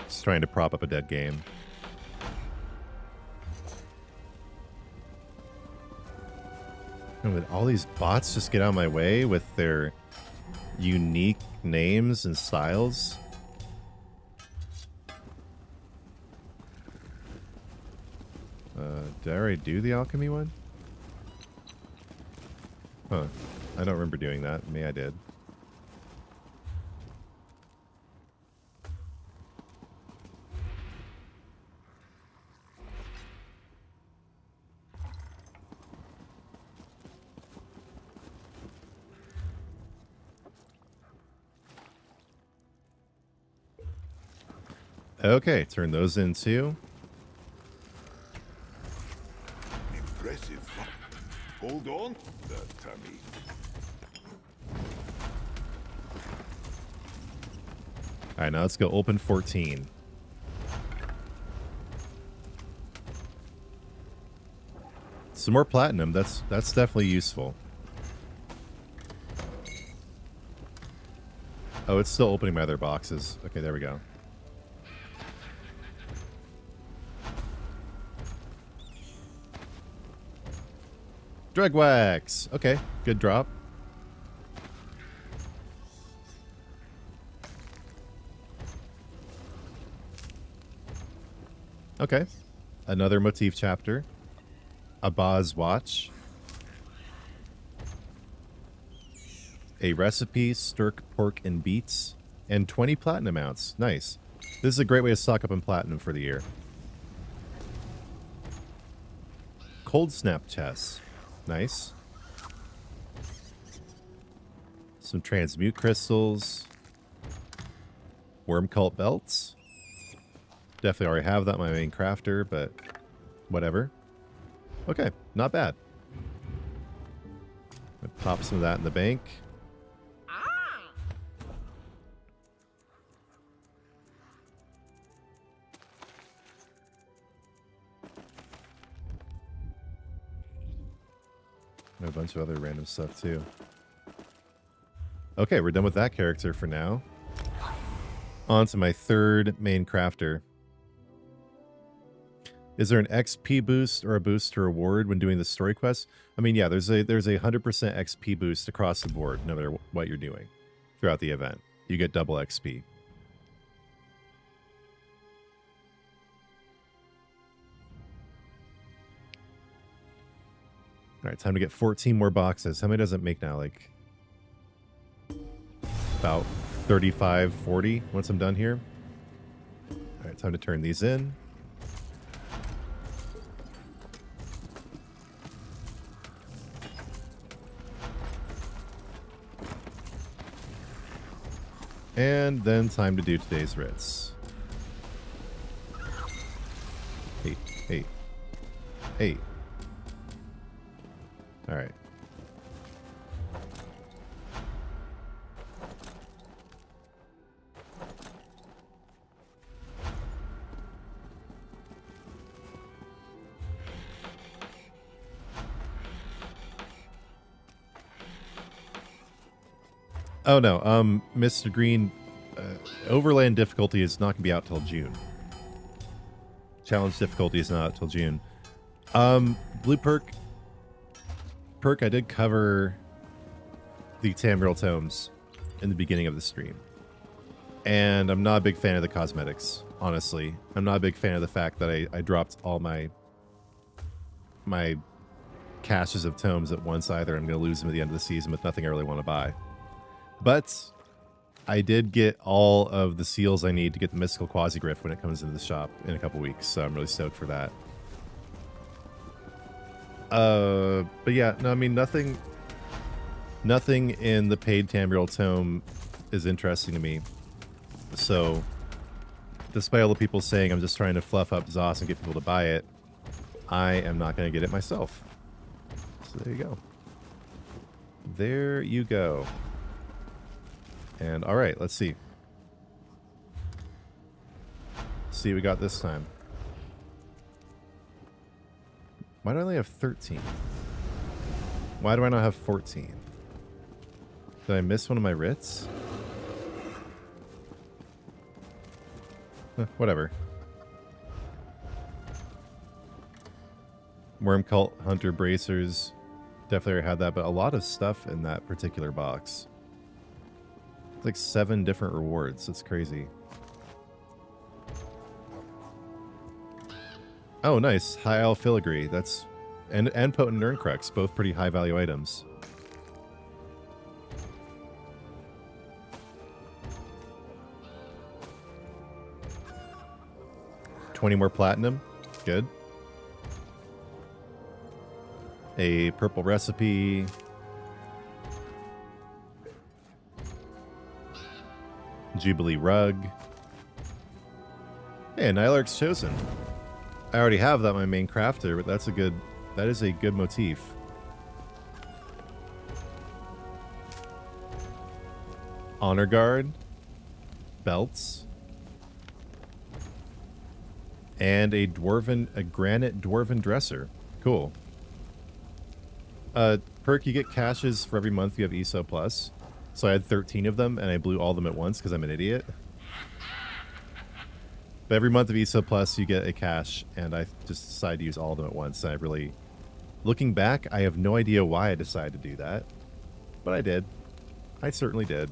Just trying to prop up a dead game. And would all these bots just get out of my way with their unique names and styles? Did I already do the alchemy one? Huh. I don't remember doing that. Maybe I did. Okay, turn those in too. don't tell me. All right, now let's go open 14. Some more platinum. That's definitely useful. Oh, it's still opening my other boxes. Okay, there we go. Drug wax. Okay, good drop. Okay, another motif chapter. A Boz watch. A recipe, stirk pork and beets, and 20 platinum ounce. Nice. This is a great way to stock up on platinum for the year. Cold snap chest. Nice. Some transmute crystals. Worm cult belts. Definitely already have that in my main crafter, but whatever. Okay, not bad. Pop some of that in the bank. A bunch of other random stuff too. Okay, we're done with that character for now. On to my third main crafter. Is there an XP boost or a boost to reward when doing the story quest? I mean, yeah, there's a 100% XP boost across the board, no matter what you're doing throughout the event. You get double XP. All right, time to get 14 more boxes. How many does it make now? Like about 35, 40 once I'm done here. All right, time to turn these in. And then time to do today's writs. Hey. All right. Oh no, Mr. Green, Overland difficulty is not gonna be out till June. Challenge difficulty is not out till June. Blue perk, I did cover the Tamriel Tomes in the beginning of the stream, and I'm not a big fan of the cosmetics. Honestly, I'm not a big fan of the fact that I dropped all my caches of tomes at once. Either I'm gonna lose them at the end of the season with nothing I really want to buy. But I did get all of the seals I need to get the Mystical Quasi-Griff when it comes into the shop in a couple weeks, so I'm really stoked for that. But yeah, no, I mean, nothing in the paid Tamriel Tome is interesting to me. So, despite all the people saying I'm just trying to fluff up Zos and get people to buy it, I am not going to get it myself. So there you go. There you go. And all right, let's see. See what we got this time. Why do I only have 13? Why do I not have 14? Did I miss one of my writs? Whatever. Worm Cult Hunter Bracers. Definitely already had that, but a lot of stuff in that particular box. Like 7 different rewards. That's crazy. Oh, nice. High Owl Filigree. That's and Potent Urncrux, both pretty high value items. $20 more platinum. Good. A purple recipe. Jubilee rug. Hey, Nylark's Chosen. I already have that in my main crafter, but that is a good motif. honor guard, belts, and a granite dwarven dresser. Cool. Perk, you get caches for every month you have ESO plus. So I had 13 of them and I blew all of them at once because I'm an idiot. But every month of ESO plus you get a cache, and I just decided to use all of them at once. And I really, looking back, I have no idea why I decided to do that, but I did. I certainly did.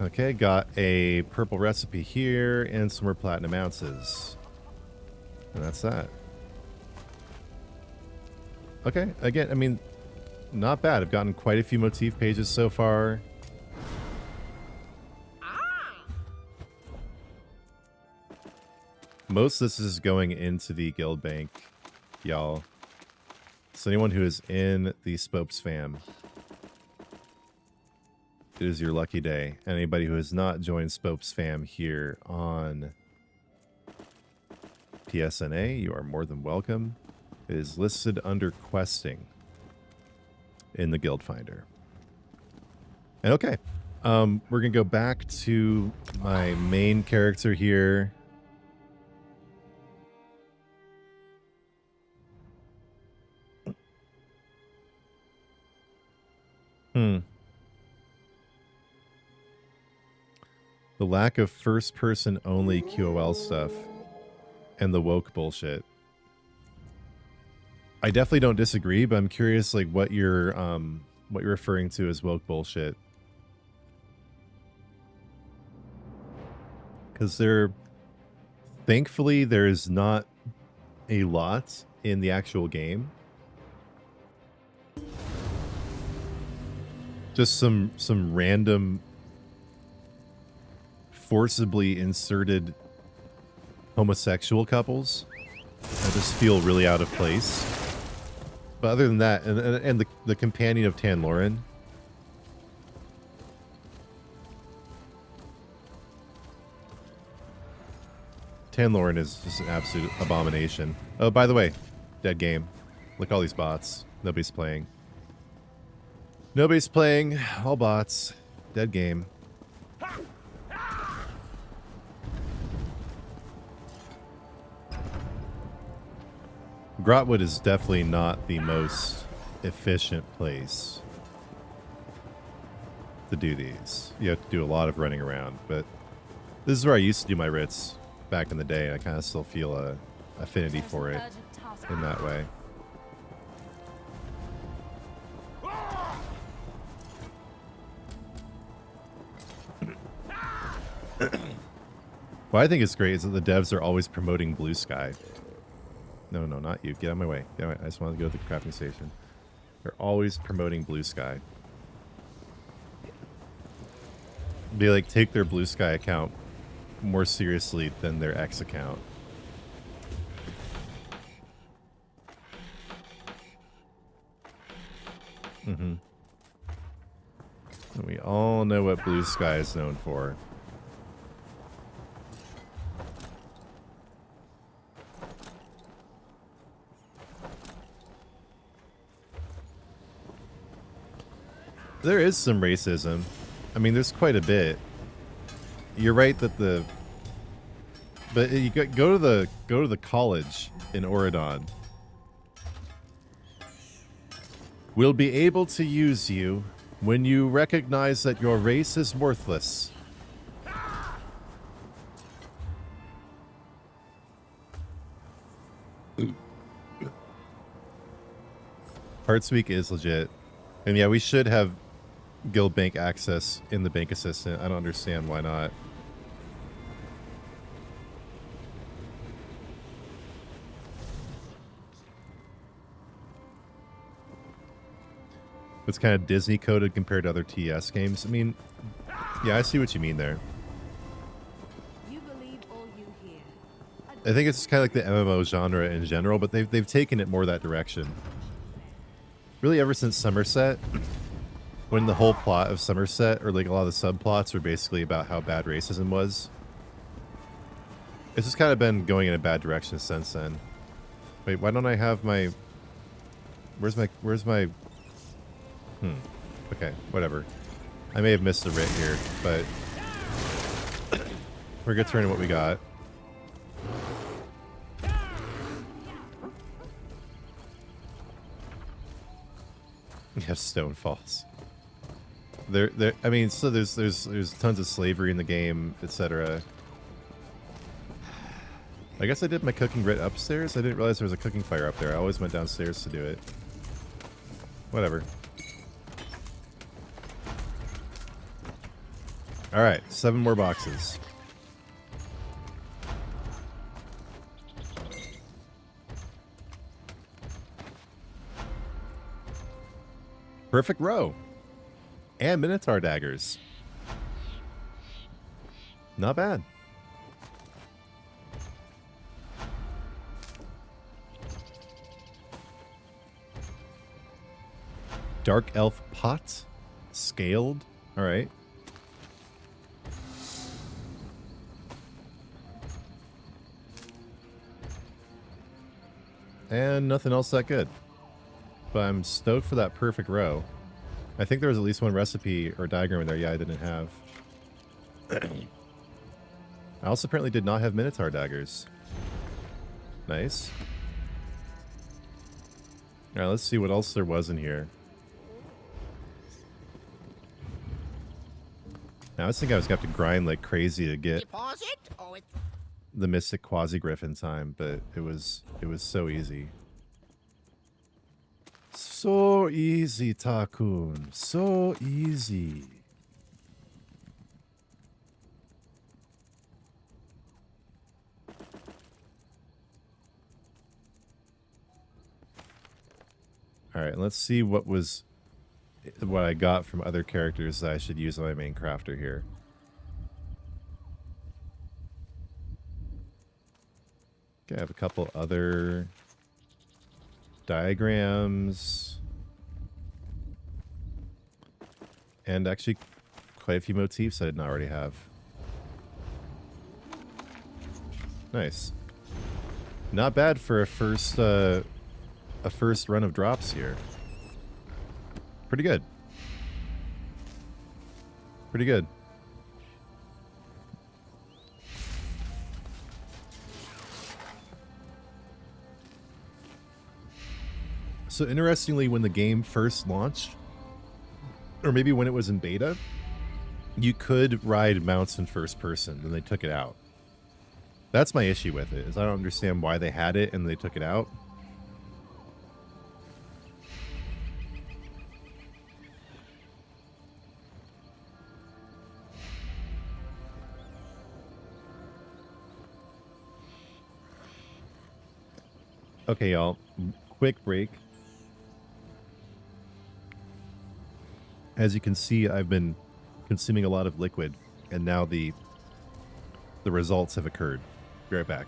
Okay, got a purple recipe here and some more platinum ounces. And that's that. Okay, again, I mean, not bad. I've gotten quite a few motif pages so far. Most of this is going into the guild bank, y'all. So anyone who is in the Spopes fam, it is your lucky day. And anybody who has not joined Spopes fam here on PSNA, you are more than welcome. It is listed under questing in the guild finder. And okay, we're gonna go back to my main character here. The lack of first-person only QOL stuff and the woke bullshit. I definitely don't disagree, but I'm curious, like, what you're referring to as woke bullshit. Because thankfully, there's not a lot in the actual game. Just some random forcibly inserted homosexual couples that just feel really out of place. But other than that, and the companion of Tanloren, Tanloren is just an absolute abomination. Oh, by the way, dead game. Look at all these bots. Nobody's playing. Nobody's playing. All bots. Dead game. Grotwood is definitely not the most efficient place to do these. You have to do a lot of running around, but this is where I used to do my writs back in the day. I kind of still feel a affinity for it in that way. What I think is great is that the devs are always promoting Blue Sky. No, not you. Get out of my way. Get out of my way. I just want to go to the crafting station. They're always promoting Blue Sky. They like take their Blue Sky account more seriously than their X account. And we all know what Blue Sky is known for. There is some racism. I mean, there's quite a bit. You're right that but you go to the college in Oridon. We'll be able to use you when you recognize that your race is worthless. Hearts Week is legit. And yeah, we should have guild bank access in the bank assistant. I don't understand why not. It's kind of Disney coded compared to other TS games. I mean, yeah, I see what you mean there. You believe all you hear. I think it's kind of like the MMO genre in general, but they've taken it more that direction. Really, ever since Somerset, when the whole plot of Somerset, or like a lot of the subplots, were basically about how bad racism was. It's just kind of been going in a bad direction since then. Wait, why don't I have my... Where's my... Okay, whatever. I may have missed a writ here, but we're good turning what we got. We have stone falls. I mean, so there's tons of slavery in the game, etc. I guess I did my cooking writ upstairs. I didn't realize there was a cooking fire up there. I always went downstairs to do it. Whatever. Alright, 7 more boxes. Perfect row. And Minotaur daggers. Not bad. Dark Elf Pot. Scaled. Alright. And nothing else that good. But I'm stoked for that perfect row. I think there was at least one recipe or diagram in there. Yeah, I didn't have. I also apparently did not have Minotaur daggers. Nice. Alright, let's see what else there was in here. Now I was thinking I was going to have to grind like crazy to get the Mystic Quasi-Griff in time, but it was so easy. So easy, Takun. So easy. Alright, let's see what I got from other characters that I should use on my main crafter here. Okay, I have a couple other diagrams. And actually quite a few motifs I did not already have. Nice. Not bad for a first run of drops here. Pretty good. Pretty good. So interestingly, when the game first launched, or maybe when it was in beta, you could ride mounts in first person, then they took it out. That's my issue with it, is I don't understand why they had it and they took it out. Okay, y'all. Quick break. As you can see, I've been consuming a lot of liquid, and now the results have occurred. Be right back.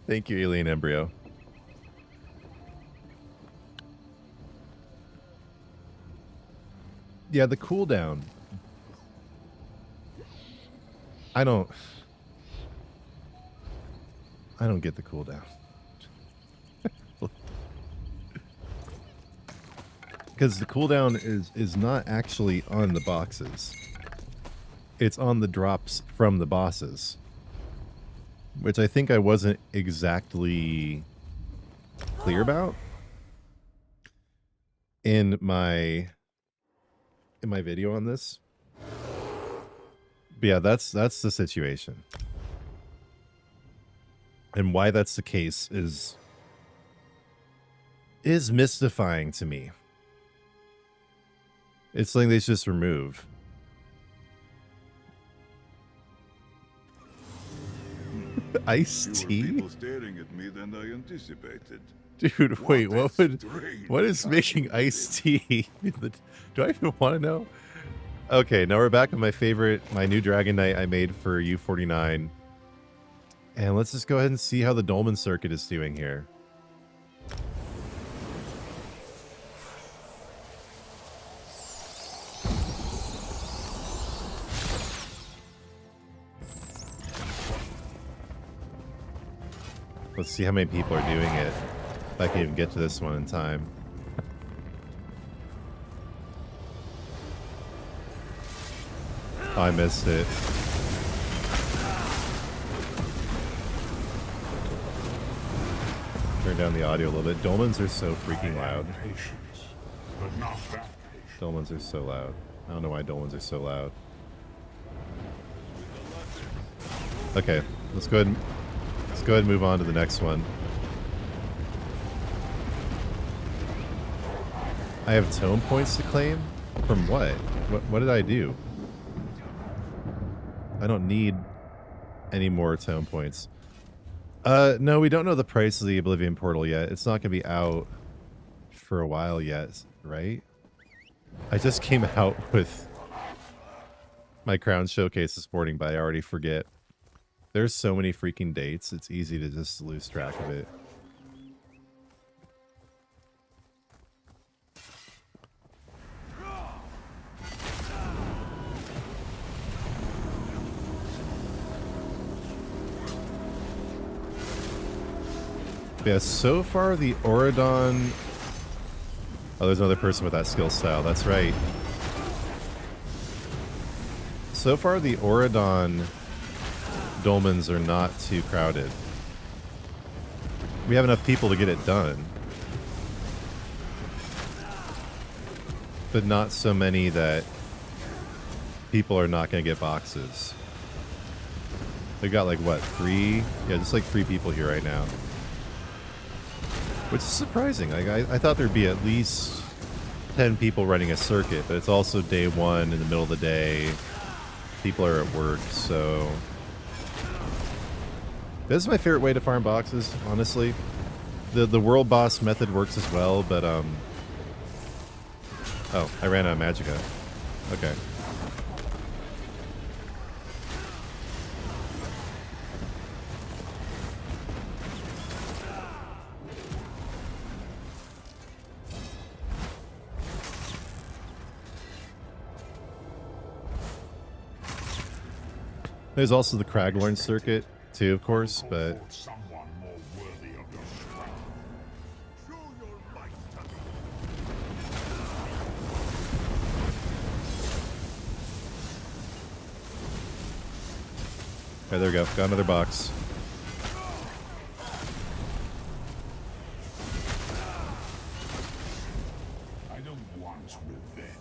Thank you, Alien Embryo. Yeah, the cooldown. I don't get the cooldown. Because the cooldown is not actually on the boxes. It's on the drops from the bosses. Which I think I wasn't exactly clear about in my video on this. But yeah, that's the situation. And why that's the case is mystifying to me. It's something they should just remove. Iced tea? People staring at me than I anticipated. Dude, wait, what What is making iced tea? Do I even want to know? Okay, now we're back on my new Dragon Knight I made for U49. And let's just go ahead and see how the Dolmen Circuit is doing here. Let's see how many people are doing it. If I can even get to this one in time. Oh, I missed it. Turn down the audio a little bit. Dolmens are so freaking loud. Dolmens are so loud. I don't know why Dolmens are so loud. Okay, let's go ahead and move on to the next one. I have tome points to claim? From what? What did I do? I don't need any more tome points. No, we don't know the price of the Oblivion Portal yet. It's not going to be out for a while yet, right? I just came out with my Crown Showcase this morning, but I already forget. There's so many freaking dates, it's easy to just lose track of it. Yeah, so far the Auradon... Oh, there's another person with that skill style, that's right. So far the Auradon Dolmens are not too crowded. We have enough people to get it done. But not so many that people are not going to get boxes. They've got like, what, 3? Yeah, just like 3 people here right now. Which is surprising. Like, I thought there'd be at least 10 people running a circuit, but it's also day 1 in the middle of the day. People are at work, so... This is my favorite way to farm boxes, honestly. The world boss method works as well, but oh, I ran out of Magicka. Okay. There's also the Craglorn circuit too, of course, but okay, there we go. Got another box. I don't want revenge.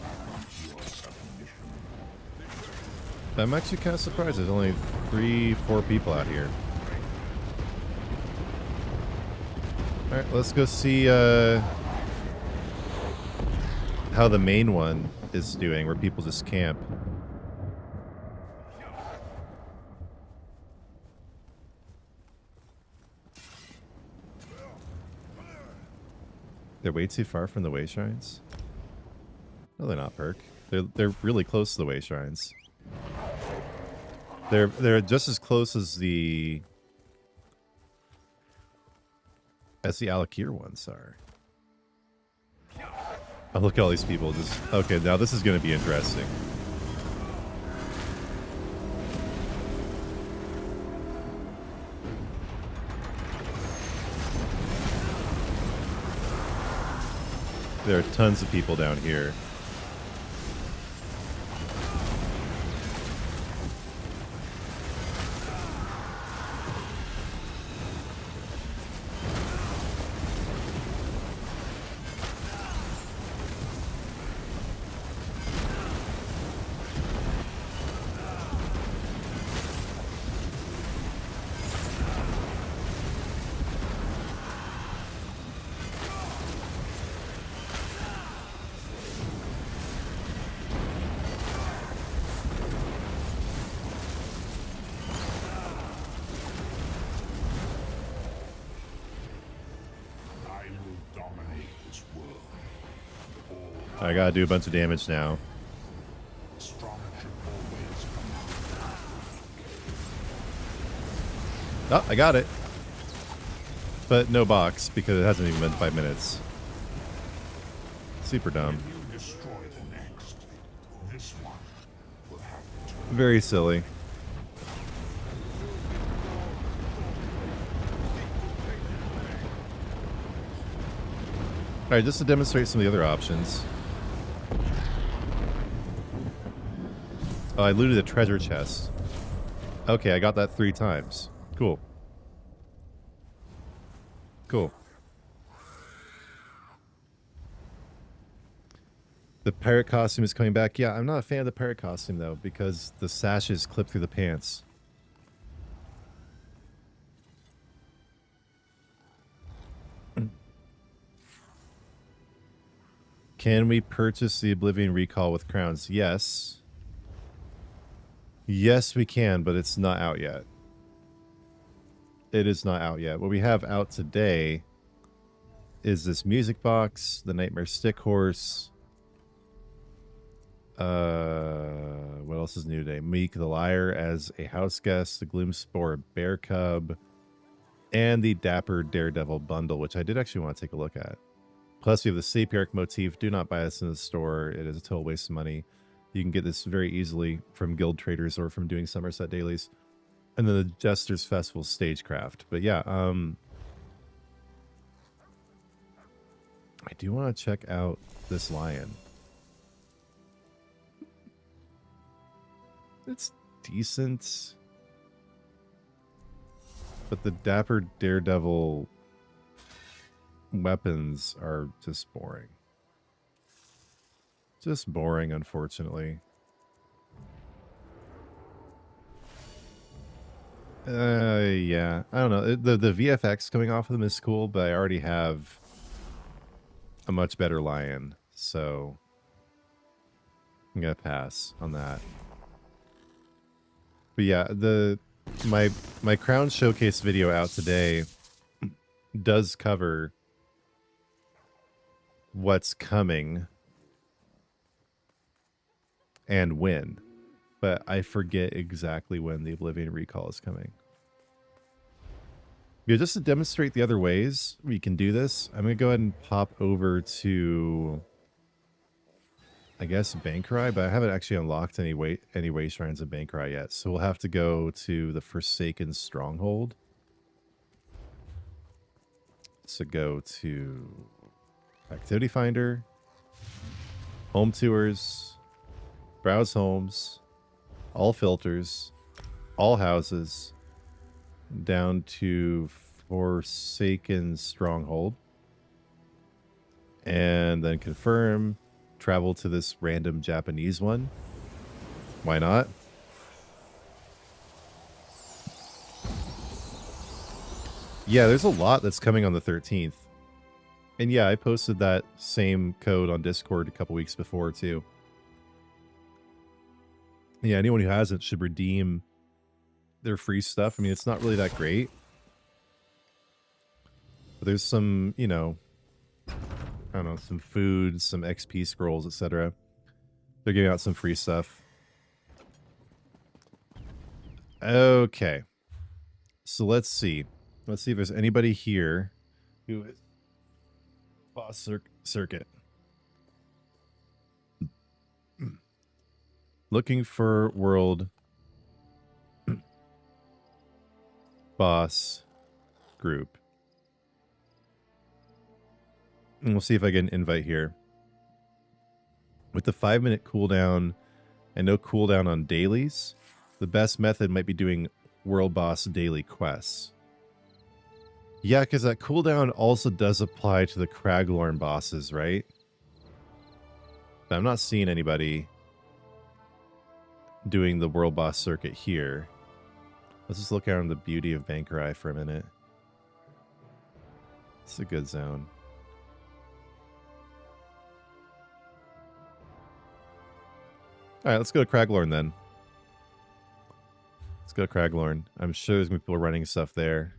I want your submission. I'm actually kind of surprised there's only 3-4 people out here. Alright, let's go see how the main one is doing, where people just camp. They're way too far from the way shrines? No, they're not, Perk. They're really close to the way shrines. They're just as close as the Alakir ones are. Oh, look at all these people just... Okay, now this is going to be interesting. There are tons of people down here. I gotta do a bunch of damage now. Oh, I got it. But no box, because it hasn't even been 5 minutes. Super dumb. Very silly. Alright, just to demonstrate some of the other options. Oh, I looted a treasure chest. Okay, I got that 3 times. Cool. Cool. The pirate costume is coming back. Yeah, I'm not a fan of the pirate costume, though, because the sashes clip through the pants. Can we purchase the Oblivion Recall with crowns? Yes. Yes, we can, but it's not out yet. It is not out yet. What we have out today is this music box, the Nightmare Stick Horse. What else is new today? Meek the Liar as a house guest, the Gloomspore Bear Cub, and the Dapper Daredevil bundle, which I did actually want to take a look at. Plus, we have the Sapiarch motif. Do not buy this in the store. It is a total waste of money. You can get this very easily from guild traders or from doing Somerset dailies. And then the Jester's Festival stagecraft. But yeah, I do want to check out this lion. It's decent. But the Dapper Daredevil weapons are just boring. Just boring, unfortunately. Yeah. I don't know. The VFX coming off of them is cool, but I already have a much better lion, so I'm gonna pass on that. But yeah, my crown showcase video out today does cover what's coming and when, but I forget exactly when the Oblivion Recall is coming. Yeah, just to demonstrate the other ways we can do this, I'm going to go ahead and pop over to, I guess, Bankrai, but I haven't actually unlocked any way shrines in Bankrai yet, so we'll have to go to the Forsaken Stronghold. So go to Activity Finder, Home Tours, Browse Homes, all filters, all houses, down to Forsaken Stronghold. And then confirm, travel to this random Japanese one. Why not? Yeah, there's a lot that's coming on the 13th. And yeah, I posted that same code on Discord a couple weeks before too. Yeah, anyone who hasn't should redeem their free stuff. I mean, it's not really that great. But there's some, you know, I don't know, some food, some XP scrolls, etc. They're giving out some free stuff. Okay. So let's see. Let's see if there's anybody here who is boss circuit. Looking for world boss group. And we'll see if I get an invite here. With the 5-minute cooldown and no cooldown on dailies, the best method might be doing world boss daily quests. Yeah, because that cooldown also does apply to the Craglorn bosses, right? But I'm not seeing anybody doing the world boss circuit here. Let's just look out on the beauty of Bankerai for a minute. It's a good zone. Alright, let's go to Craglorn then. Let's go to Craglorn. I'm sure there's going to be people running stuff there.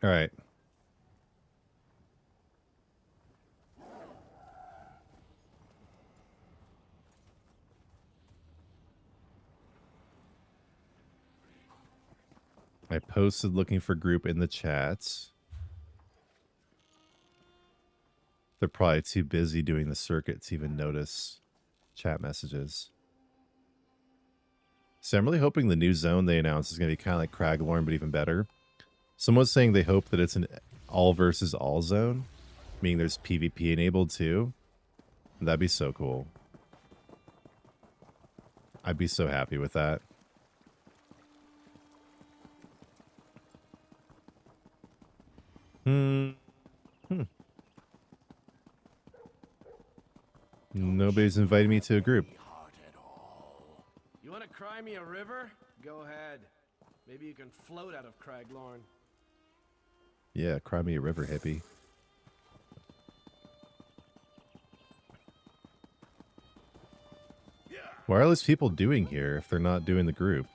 Alright. I posted looking for group in the chats. They're probably too busy doing the circuit to even notice chat messages. So I'm really hoping the new zone they announced is going to be kind of like Craglorn, but even better. Someone's saying they hope that it's an all versus all zone, meaning there's PvP enabled too. That'd be so cool. I'd be so happy with that. Nobody's invited me to a group. You want to cry me a river? Go ahead. Maybe you can float out of Craglorn. Yeah, cry me a river, hippie. What are those people doing here if they're not doing the group?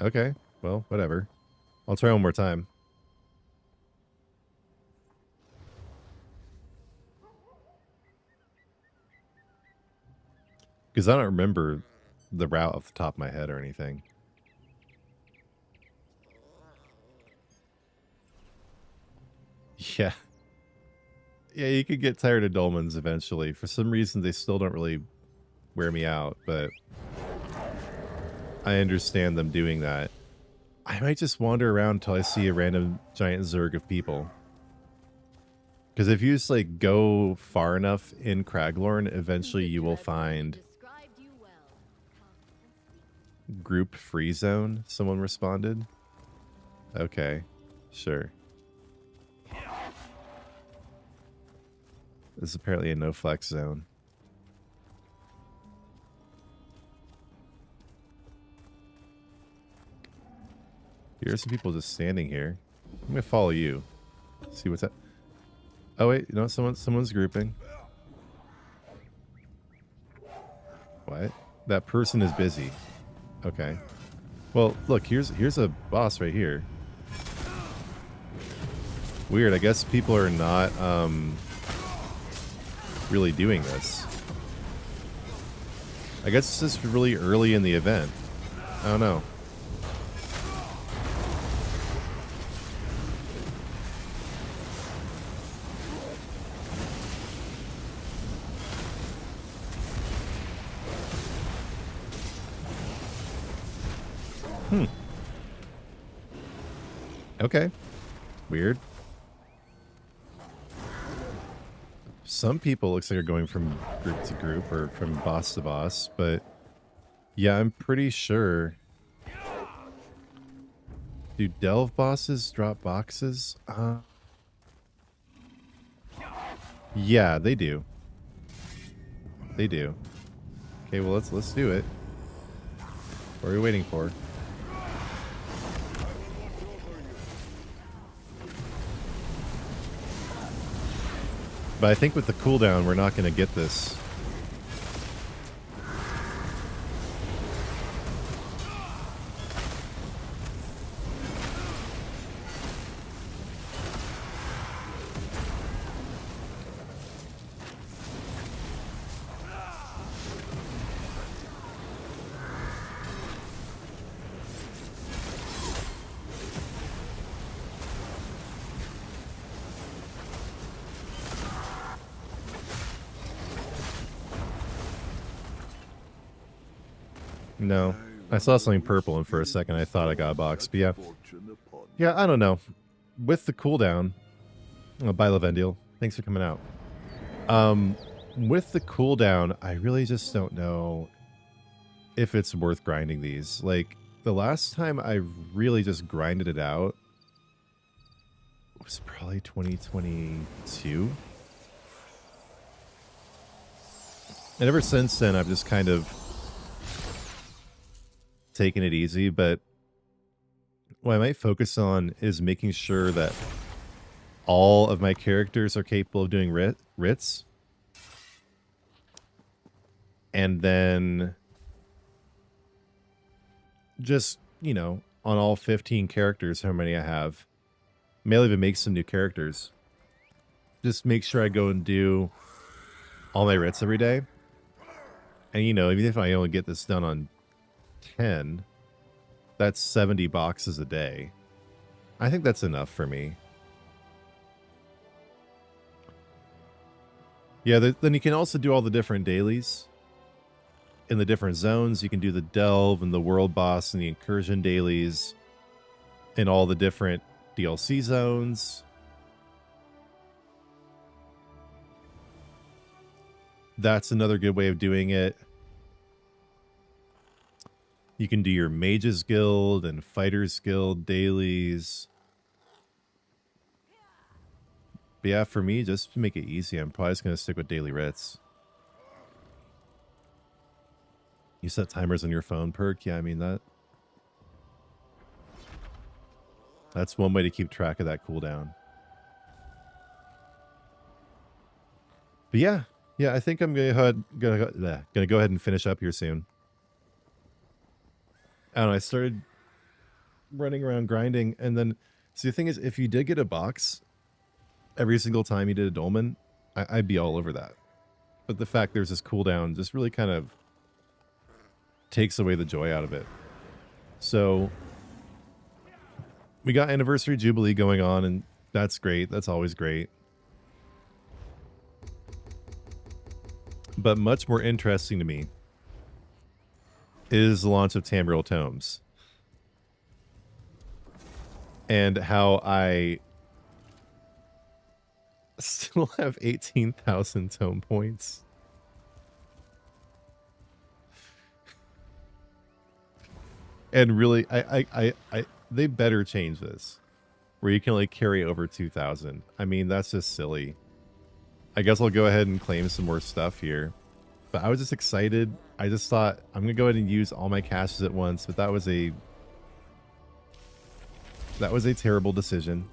Okay, well, whatever. I'll try one more time. Because I don't remember the route off the top of my head or anything. Yeah. Yeah, you could get tired of dolmens eventually. For some reason, they still don't really wear me out, but I understand them doing that. I might just wander around until I see a random giant zerg of people. Because if you just, like, go far enough in Craglorn, eventually you will find group free zone, someone responded. Okay, sure. This is apparently a no flex zone. Here are some people just standing here. I'm gonna follow you. See what's up. Oh wait, you know, someone's grouping. What? That person is busy. Okay. Well, look, here's a boss right here. Weird, I guess people are not really doing this. I guess it's just really early in the event. I don't know. Okay. Weird. Some people looks like are going from group to group or from boss to boss, but yeah, I'm pretty sure. Do delve bosses drop boxes? Yeah, they do. They do. Okay, well let's do it. What are we waiting for? But I think with the cooldown, we're not going to get this No. I saw something purple and for a second I thought I got a box. But yeah. Yeah, I don't know. With the cooldown... Oh, bye, Lavendiel. Thanks for coming out. With the cooldown, I really just don't know if it's worth grinding these. Like, the last time I really just grinded it out was probably 2022. And ever since then, I've just kind of taken it easy. But what I might focus on is making sure that all of my characters are capable of doing writs. And then just, you know, on all 15 characters, how many I have. Maybe I'll even make some new characters. Just make sure I go and do all my writs every day. And, you know, even if I only get this done on 10, that's 70 boxes a day. I think that's enough for me. Yeah, then you can also do all the different dailies. In the different zones, you can do the delve and the world boss and the incursion dailies in all the different DLC zones. That's another good way of doing it. You can do your Mages Guild and Fighters Guild dailies. But yeah, for me, just to make it easy, I'm probably just going to stick with daily writs. You set timers on your phone, Perk? Yeah, I mean, that's one way to keep track of that cooldown. But yeah, I think I'm gonna go ahead and finish up here soon. I don't know, I started running around grinding, and then, see, the thing is, if you did get a box every single time you did a dolmen, I'd be all over that. But the fact there's this cooldown just really kind of takes away the joy out of it. So we got Anniversary Jubilee going on, and that's great. That's always great. But much more interesting to me is the launch of Tamriel Tomes. And how I still have 18,000 tome points. And really, they better change this, where you can like carry over 2,000. I mean, that's just silly. I guess I'll go ahead and claim some more stuff here. But I was just excited. I just thought I'm gonna go ahead and use all my caches at once. But that was a terrible decision.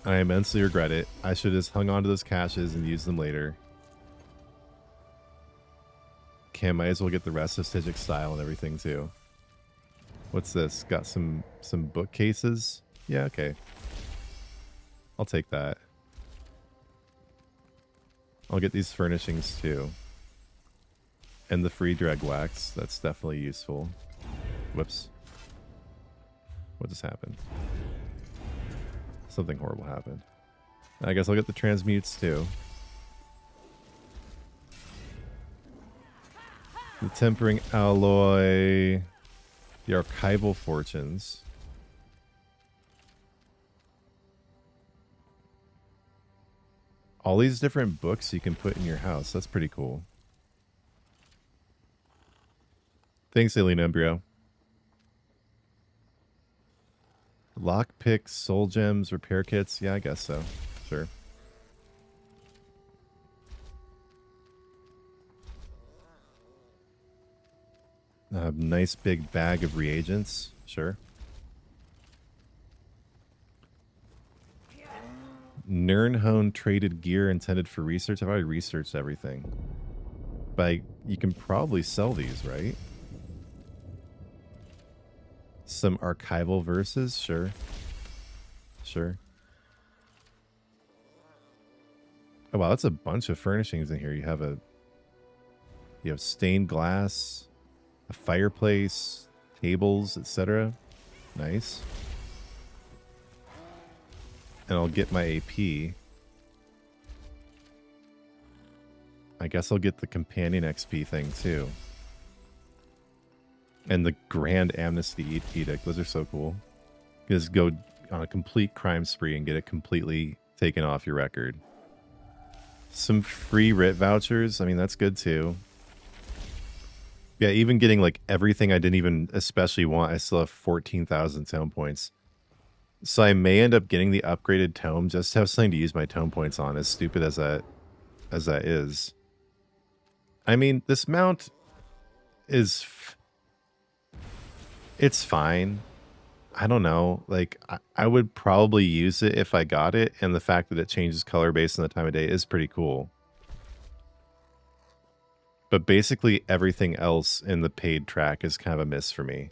I immensely regret it. I should have just hung on to those caches and used them later. Okay, might as well get the rest of Stygic style and everything too. What's this? Got some bookcases? Yeah, okay. I'll take that. I'll get these furnishings too. And the free dreg wax. That's definitely useful. Whoops. What just happened? Something horrible happened. I guess I'll get the transmutes too. The tempering alloy. The archival fortunes. All these different books you can put in your house. That's pretty cool. Thanks, Alien Embryo. Lockpicks, soul gems, repair kits. Yeah, I guess so. Sure. A nice big bag of reagents. Sure. Nirnhone traded gear intended for research. I've already researched everything. But you can probably sell these, right? Some archival verses. Sure. Sure. Oh, wow, that's a bunch of furnishings in here. You have stained glass, a fireplace, tables, etc. Nice. And I'll get my AP. I guess I'll get the companion XP thing too. And the Grand Amnesty Edict. Those are so cool. Just go on a complete crime spree and get it completely taken off your record. Some free writ vouchers. I mean, that's good too. Yeah, even getting like everything I didn't even especially want, I still have 14,000 tome points. So I may end up getting the upgraded tome just to have something to use my tome points on, as stupid as that is. I mean, this mount is... it's fine. I don't know. Like, I would probably use it if I got it, and the fact that it changes color based on the time of day is pretty cool. But basically everything else in the paid track is kind of a miss for me.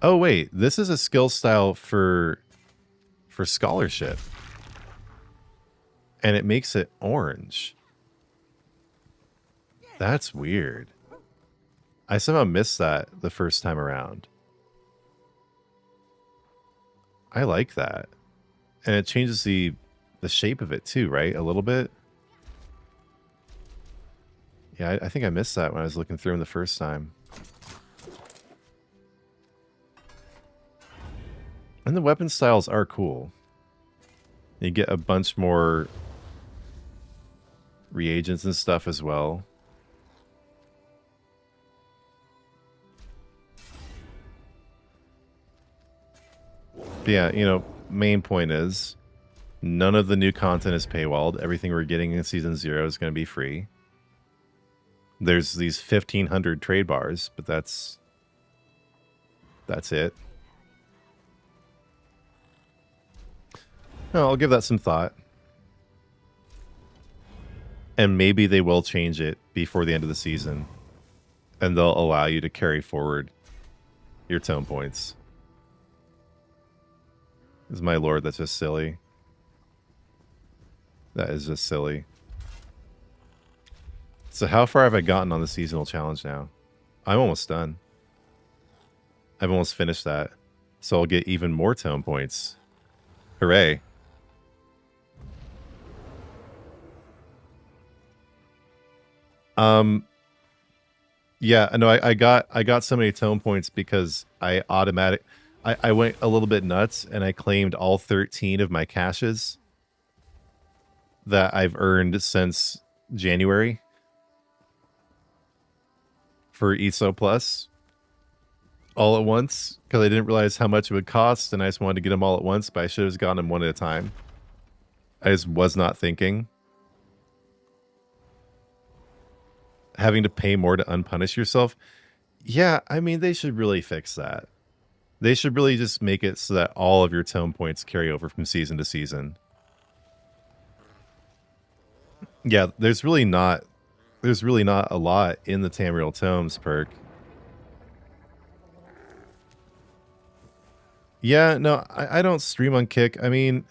Oh wait, this is a skill style for scholarship. And it makes it orange. That's weird. I somehow missed that the first time around. I like that. And it changes the shape of it too, right? A little bit. Yeah, I think I missed that when I was looking through them the first time. And the weapon styles are cool. You get a bunch more reagents and stuff as well. But yeah, you know, main point is none of the new content is paywalled. Everything we're getting in Season 0 is going to be free. There's these 1,500 trade bars, but that's it. Oh, I'll give that some thought. And maybe they will change it before the end of the season. And they'll allow you to carry forward your tome points. Is my lord, that's just silly. That is just silly. So how far have I gotten on the seasonal challenge now? I'm almost done. I've almost finished that. So I'll get even more tome points. Hooray. Yeah, no, I got so many tome points because I went a little bit nuts and I claimed all 13 of my caches that I've earned since January for ESO Plus all at once because I didn't realize how much it would cost and I just wanted to get them all at once, but I should have gotten them one at a time. I just was not thinking. Having to pay more to unpunish yourself. Yeah, I mean, they should really fix that. They should really just make it so that all of your tome points carry over from season to season. Yeah, there's really not a lot in the Tamriel Tomes perk. Yeah, no, I don't stream on Kick. I mean,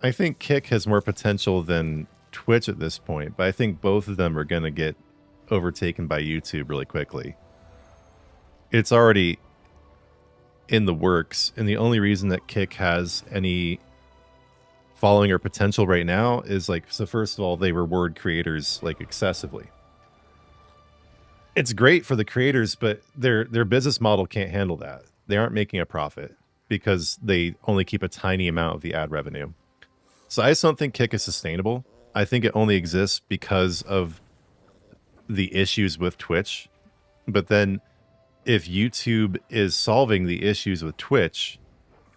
I think Kick has more potential than Twitch at this point, but I think both of them are going to get overtaken by YouTube really quickly. It's already in the works, and the only reason that Kick has any following or potential right now is like, so first of all, they reward creators like excessively. It's great for the creators, but their business model can't handle that. They aren't making a profit because they only keep a tiny amount of the ad revenue. So I just don't think Kick is sustainable. I think it only exists because of the issues with Twitch. But then if YouTube is solving the issues with Twitch,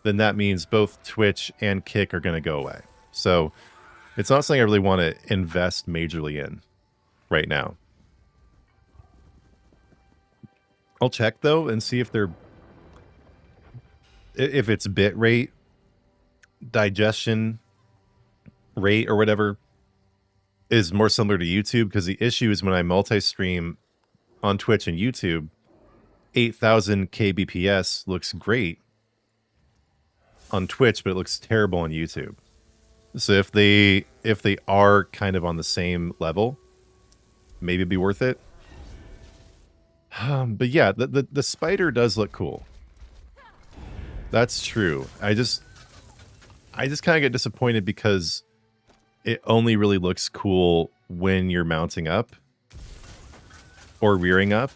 then that means both Twitch and Kick are going to go away. So it's not something I really want to invest majorly in right now. I'll check though and see if it's bit rate, digestion rate or whatever is more similar to YouTube, because the issue is when I multi-stream on Twitch and YouTube, 8,000 kbps looks great on Twitch, but it looks terrible on YouTube. So if they are kind of on the same level, maybe it'd be worth it. But yeah, the spider does look cool. That's true. I just kind of get disappointed because it only really looks cool when you're mounting up or rearing up.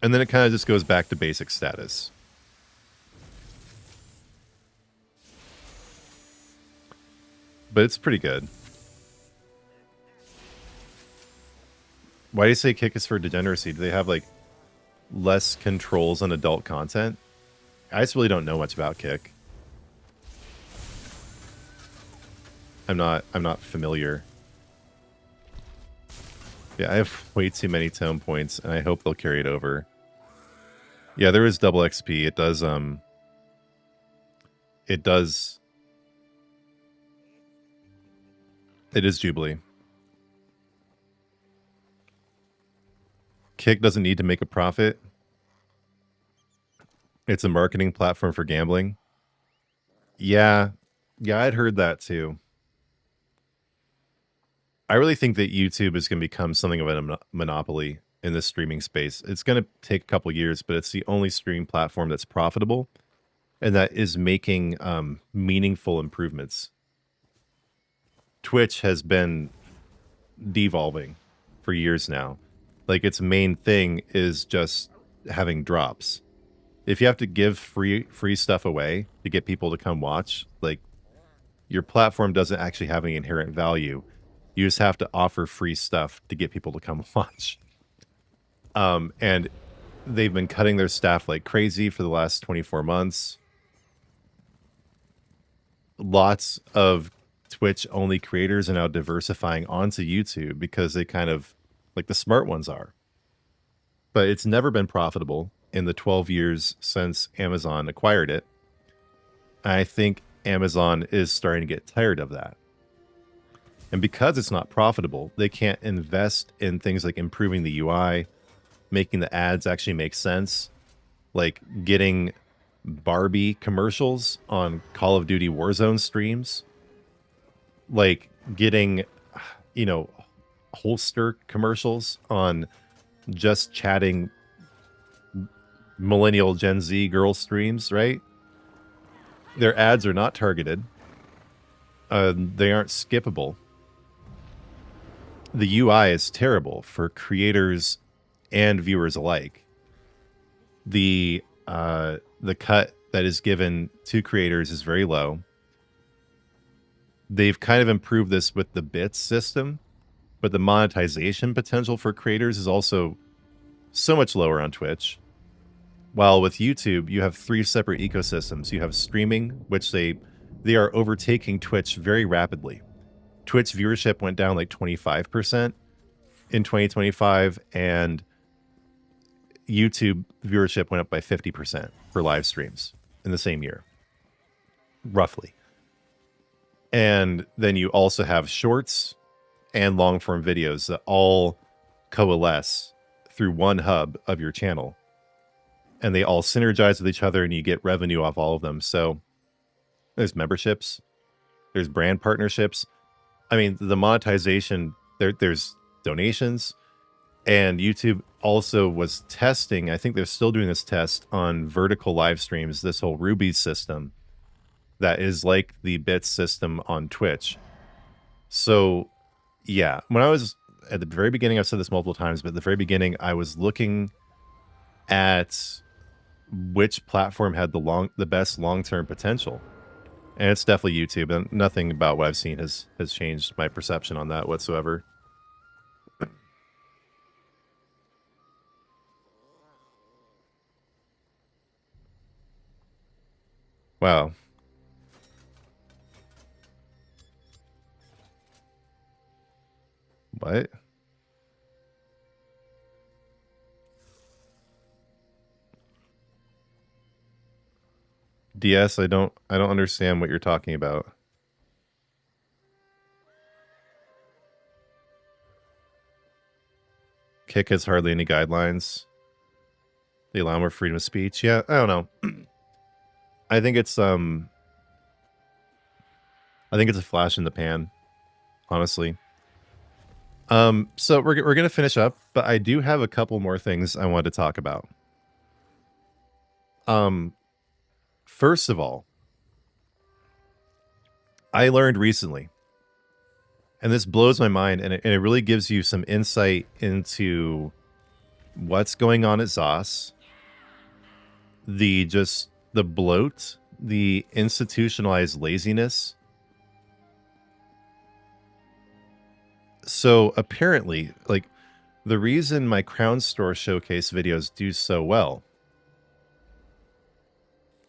And then it kind of just goes back to basic status. But it's pretty good. Why do you say kick is for degeneracy? Do they have like less controls on adult content? I just really don't know much about kick. I'm not familiar. Yeah, I have way too many tome points, and I hope they'll carry it over. Yeah, there is double XP. It does it is Jubilee. Kick doesn't need to make a profit. It's a marketing platform for gambling. Yeah, I'd heard that too. I really think that YouTube is going to become something of a monopoly in this streaming space. It's going to take a couple years, but it's the only streaming platform that's profitable and that is making meaningful improvements. Twitch has been devolving for years now. Like, its main thing is just having drops. If you have to give free stuff away to get people to come watch, like, your platform doesn't actually have any inherent value. You just have to offer free stuff to get people to come watch. And they've been cutting their staff like crazy for the last 24 months. Lots of Twitch-only creators are now diversifying onto YouTube because they kind of, like the smart ones are. But it's never been profitable in the 12 years since Amazon acquired it. I think Amazon is starting to get tired of that. And because it's not profitable, they can't invest in things like improving the UI, making the ads actually make sense, like getting Barbie commercials on Call of Duty Warzone streams, like getting, you know, holster commercials on just chatting millennial Gen Z girl streams, right? Their ads are not targeted. They aren't skippable. The UI is terrible for creators and viewers alike. The cut that is given to creators is very low. They've kind of improved this with the bits system, but the monetization potential for creators is also so much lower on Twitch. While with YouTube, you have 3 separate ecosystems. You have streaming, which they are overtaking Twitch very rapidly. Twitch viewership went down like 25% in 2025, and YouTube viewership went up by 50% for live streams in the same year, roughly. And then you also have shorts and long-form videos that all coalesce through one hub of your channel. And they all synergize with each other, and you get revenue off all of them. So there's memberships, there's brand partnerships. I mean, the monetization, there's donations, and YouTube also was testing, I think they're still doing this test on vertical live streams, this whole Ruby system that is like the bits system on Twitch. So yeah, when I was at the very beginning, I've said this multiple times, but at the very beginning, I was looking at which platform had the best long-term potential. And it's definitely YouTube, and nothing about what I've seen has changed my perception on that whatsoever. Wow. What? DS, I don't understand what you're talking about. Kick has hardly any guidelines. They allow more freedom of speech. Yeah, I don't know. I think it's a flash in the pan, honestly. So we're gonna finish up, but I do have a couple more things I wanted to talk about. First of all, I learned recently, And this blows my mind, and it really gives you some insight into what's going on at ZOS, the bloat, the institutionalized laziness. So apparently, like, the reason my Crown Store showcase videos do so well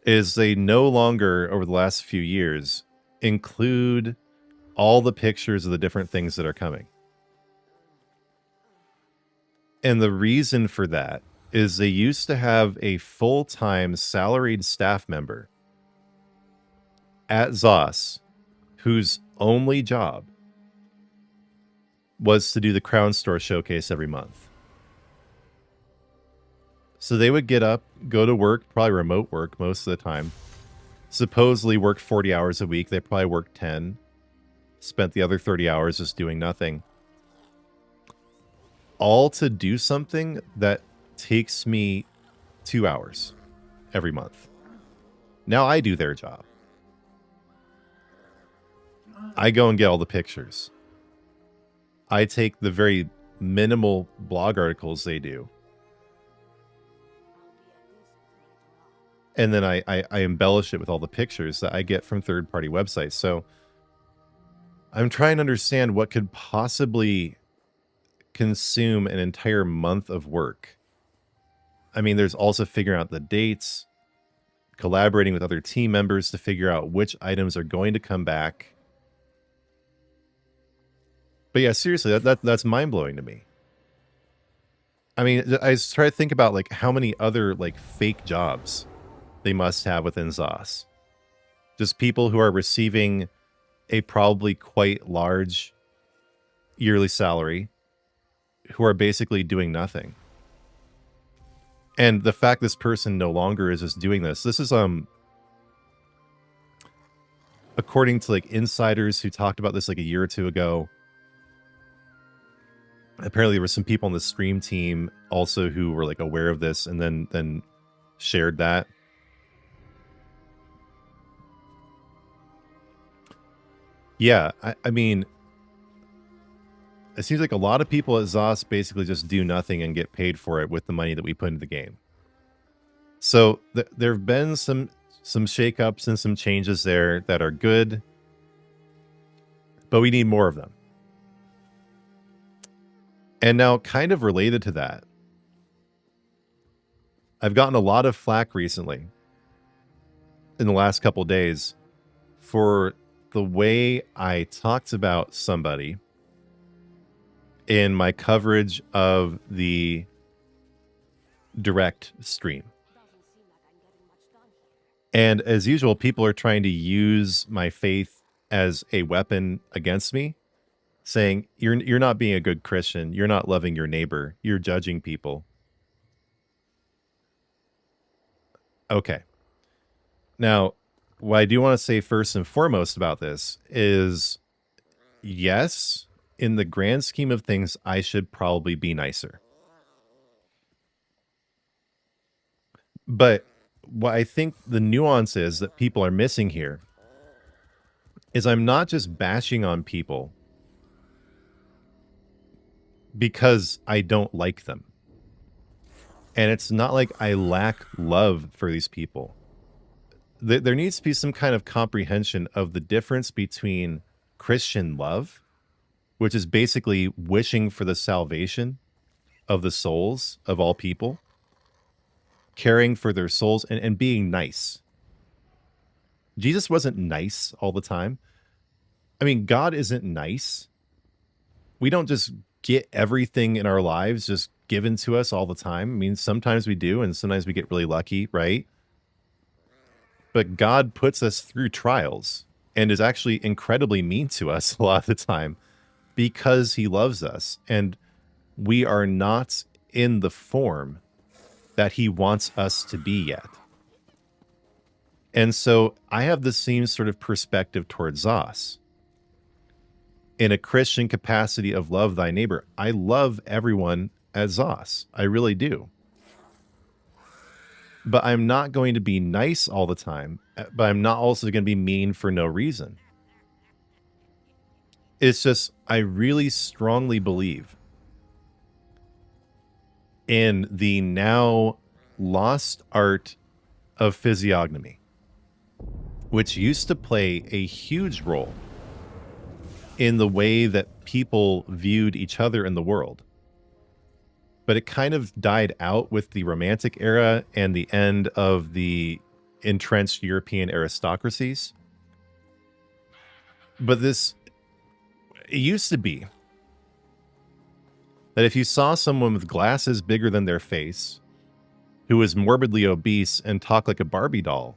is they no longer, over the last few years, include all the pictures of the different things that are coming. And the reason for that is they used to have a full-time salaried staff member at ZOS whose only job was to do the Crown Store showcase every month. So they would get up, go to work, probably remote work most of the time, supposedly work 40 hours a week. They probably worked 10, spent the other 30 hours just doing nothing. All to do something that takes me 2 hours every month. Now I do their job. I go and get all the pictures. I take the very minimal blog articles they do, and then I embellish it with all the pictures that I get from third-party websites. So I'm trying to understand what could possibly consume an entire month of work. I mean, there's also figuring out the dates, collaborating with other team members to figure out which items are going to come back. But yeah, seriously, that's mind-blowing to me. I mean, I just try to think about like how many other like fake jobs they must have within ZOS. Just people who are receiving a probably quite large yearly salary who are basically doing nothing. And the fact this person no longer is just doing this is according to like insiders who talked about this like a year or two ago. Apparently there were some people on the stream team also who were like aware of this and then shared that. Yeah, I mean, it seems like a lot of people at ZOS basically just do nothing and get paid for it with the money that we put into the game. So there have been some shakeups and some changes there that are good, but we need more of them. And now, kind of related to that, I've gotten a lot of flack recently in the last couple of days for the way I talked about somebody in my coverage of the direct stream. And as usual, people are trying to use my faith as a weapon against me, saying, you're not being a good Christian. You're not loving your neighbor. You're judging people. Okay. Now, what I do want to say first and foremost about this is, yes, in the grand scheme of things, I should probably be nicer. But what I think the nuance is that people are missing here is I'm not just bashing on people because I don't like them. And it's not like I lack love for these people. There needs to be some kind of comprehension of the difference between Christian love, which is basically wishing for the salvation of the souls of all people, caring for their souls, and being nice. Jesus wasn't nice all the time. I mean, God isn't nice. We don't just get everything in our lives just given to us all the time. I mean, sometimes we do, and sometimes we get really lucky, right? But God puts us through trials and is actually incredibly mean to us a lot of the time because he loves us. And we are not in the form that he wants us to be yet. And so I have the same sort of perspective towards ZOS. In a Christian capacity of love thy neighbor, I love everyone at ZOS. I really do. But I'm not going to be nice all the time, but I'm not also going to be mean for no reason. It's just, I really strongly believe in the now lost art of physiognomy, which used to play a huge role in the way that people viewed each other in the world. But it kind of died out with the Romantic era and the end of the entrenched European aristocracies. But it used to be that if you saw someone with glasses bigger than their face, who was morbidly obese and talked like a Barbie doll,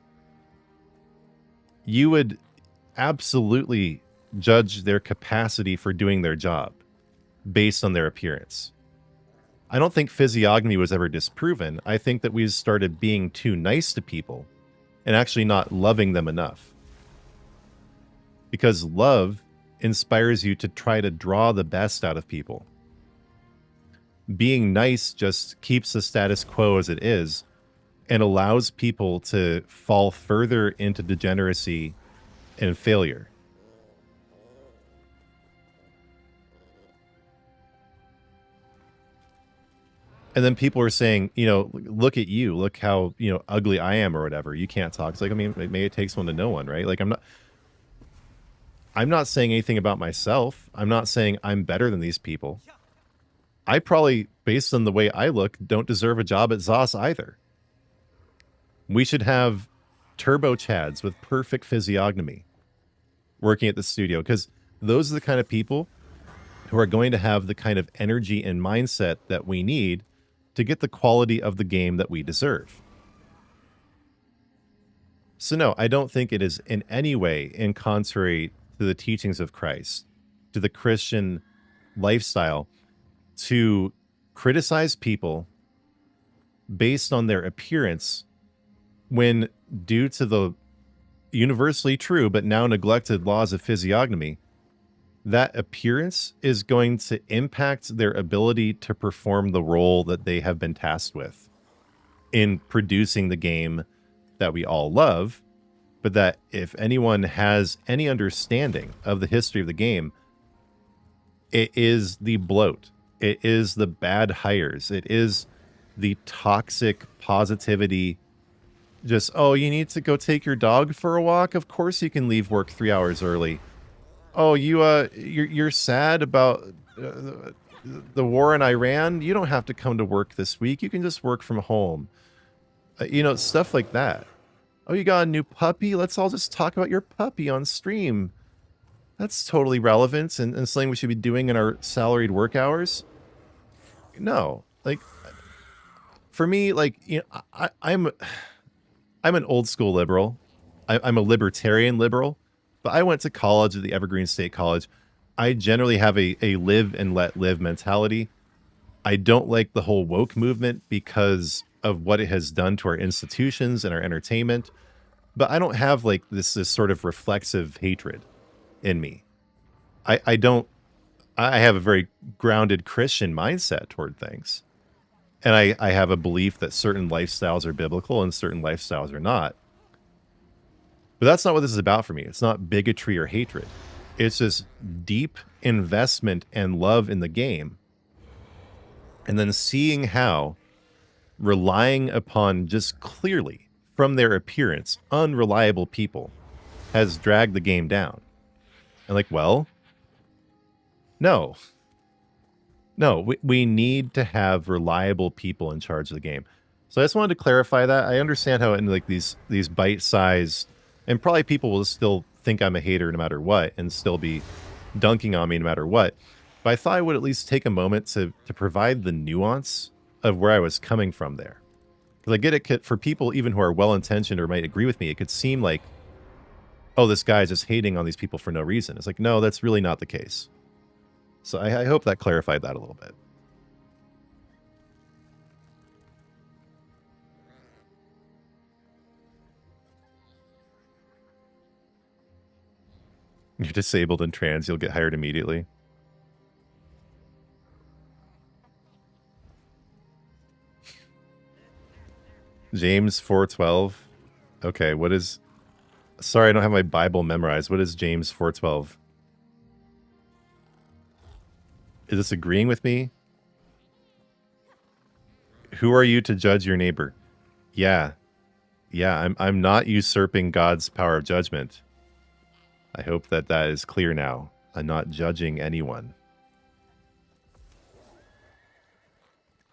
you would absolutely judge their capacity for doing their job based on their appearance. I don't think physiognomy was ever disproven. I think that we started being too nice to people and actually not loving them enough. Because love inspires you to try to draw the best out of people. Being nice just keeps the status quo as it is and allows people to fall further into degeneracy and failure. And then people are saying, look at you, look how, ugly I am or whatever. You can't talk. It's like, I mean, maybe it takes one to know one, right? Like, I'm not saying anything about myself. I'm not saying I'm better than these people. I probably, based on the way I look, don't deserve a job at ZOS either. We should have turbo chads with perfect physiognomy working at the studio, because those are the kind of people who are going to have the kind of energy and mindset that we need to get the quality of the game that we deserve. So no, I don't think it is in any way in contrary to the teachings of Christ, to the Christian lifestyle, to criticize people based on their appearance when, due to the universally true but now neglected laws of physiognomy, that appearance is going to impact their ability to perform the role that they have been tasked with in producing the game that we all love. But that if anyone has any understanding of the history of the game, it is the bloat. It is the bad hires. It is the toxic positivity. Just, oh, you need to go take your dog for a walk? Of course you can leave work 3 hours early. Oh, you're sad about the war in Iran? You don't have to come to work this week. You can just work from home. Stuff like that. Oh, you got a new puppy? Let's all just talk about your puppy on stream. That's totally relevant and something we should be doing in our salaried work hours. No, like, for me, like, I'm an old school liberal. I'm a libertarian liberal, but I went to college at the Evergreen State College. I generally have a live and let live mentality. I don't like the whole woke movement because of what it has done to our institutions and our entertainment. But I don't have like this sort of reflexive hatred in me. I have a very grounded Christian mindset toward things. And I have a belief that certain lifestyles are biblical and certain lifestyles are not. But that's not what this is about for me. It's not bigotry or hatred. It's just deep investment and love in the game. And then seeing how relying upon just clearly from their appearance, unreliable people has dragged the game down. And like, well, no, we need to have reliable people in charge of the game. So I just wanted to clarify that. I understand how in like these bite-sized, and probably people will still think I'm a hater no matter what and still be dunking on me no matter what. But I thought I would at least take a moment to provide the nuance of where I was coming from there. Because I get it, for people even who are well-intentioned or might agree with me, it could seem like, oh, this guy is just hating on these people for no reason. It's like, no, that's really not the case. So I hope that clarified that a little bit. You're disabled and trans, you'll get hired immediately. James 4:12. Okay, what is... Sorry, I don't have my Bible memorized. What is James 4:12? Is this agreeing with me? Who are you to judge your neighbor? Yeah. Yeah, I'm not usurping God's power of judgment. I hope that that is clear now. I'm not judging anyone.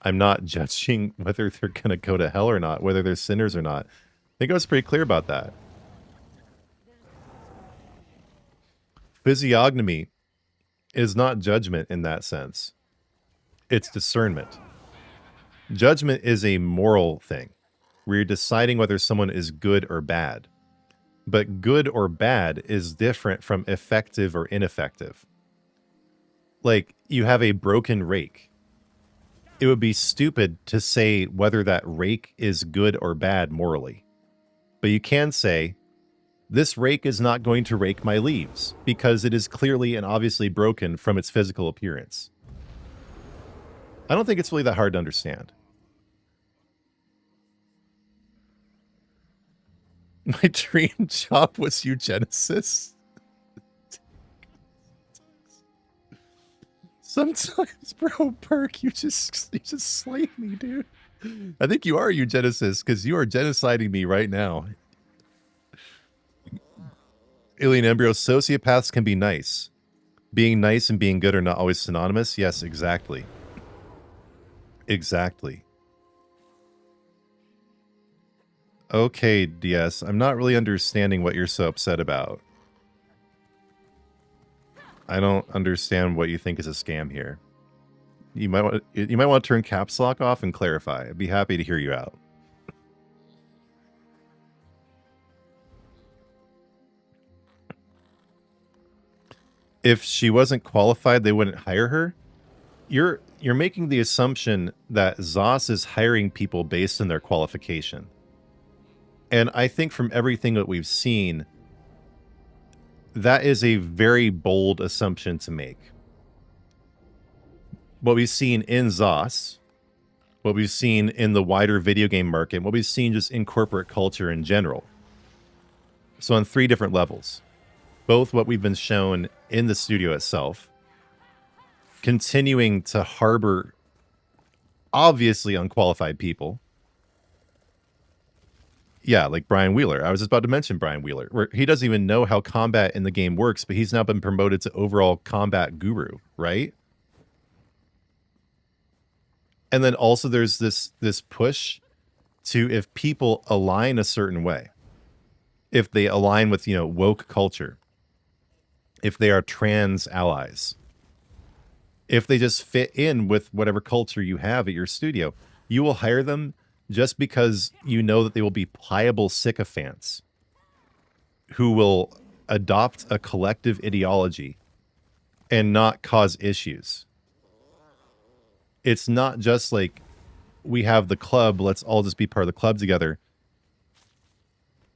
I'm not judging whether they're going to go to hell or not, whether they're sinners or not. I think I was pretty clear about that. Physiognomy is not judgment in that sense. It's discernment. Judgment is a moral thing, where you're deciding whether someone is good or bad. But good or bad is different from effective or ineffective. Like, you have a broken rake. It would be stupid to say whether that rake is good or bad morally. But you can say, this rake is not going to rake my leaves, because it is clearly and obviously broken from its physical appearance. I don't think it's really that hard to understand. My dream job was eugenicist. Sometimes, bro, Perk, you just slay me, dude. I think you are a eugenicist because you are genociding me right now. Alien embryo, sociopaths can be nice. Being nice and being good are not always synonymous. Yes, exactly. Exactly. Okay, DS, I'm not really understanding what you're so upset about. I don't understand what you think is a scam here. You might want to turn caps lock off and clarify. I'd be happy to hear you out. If she wasn't qualified, they wouldn't hire her. You're making the assumption that Zos is hiring people based on their qualification. And I think from everything that we've seen, that is a very bold assumption to make. What we've seen in Zos, what we've seen in the wider video game market, what we've seen just in corporate culture in general. So on 3 different levels. Both what we've been shown in the studio itself, continuing to harbor obviously unqualified people. Yeah, like Brian Wheeler. I was just about to mention Brian Wheeler, where he doesn't even know how combat in the game works, but he's now been promoted to overall combat guru, right? And then also there's this push to, if people align a certain way, if they align with, woke culture, if they are trans allies, if they just fit in with whatever culture you have at your studio, you will hire them just because you know that they will be pliable sycophants who will adopt a collective ideology and not cause issues. It's not just like, we have the club, let's all just be part of the club together.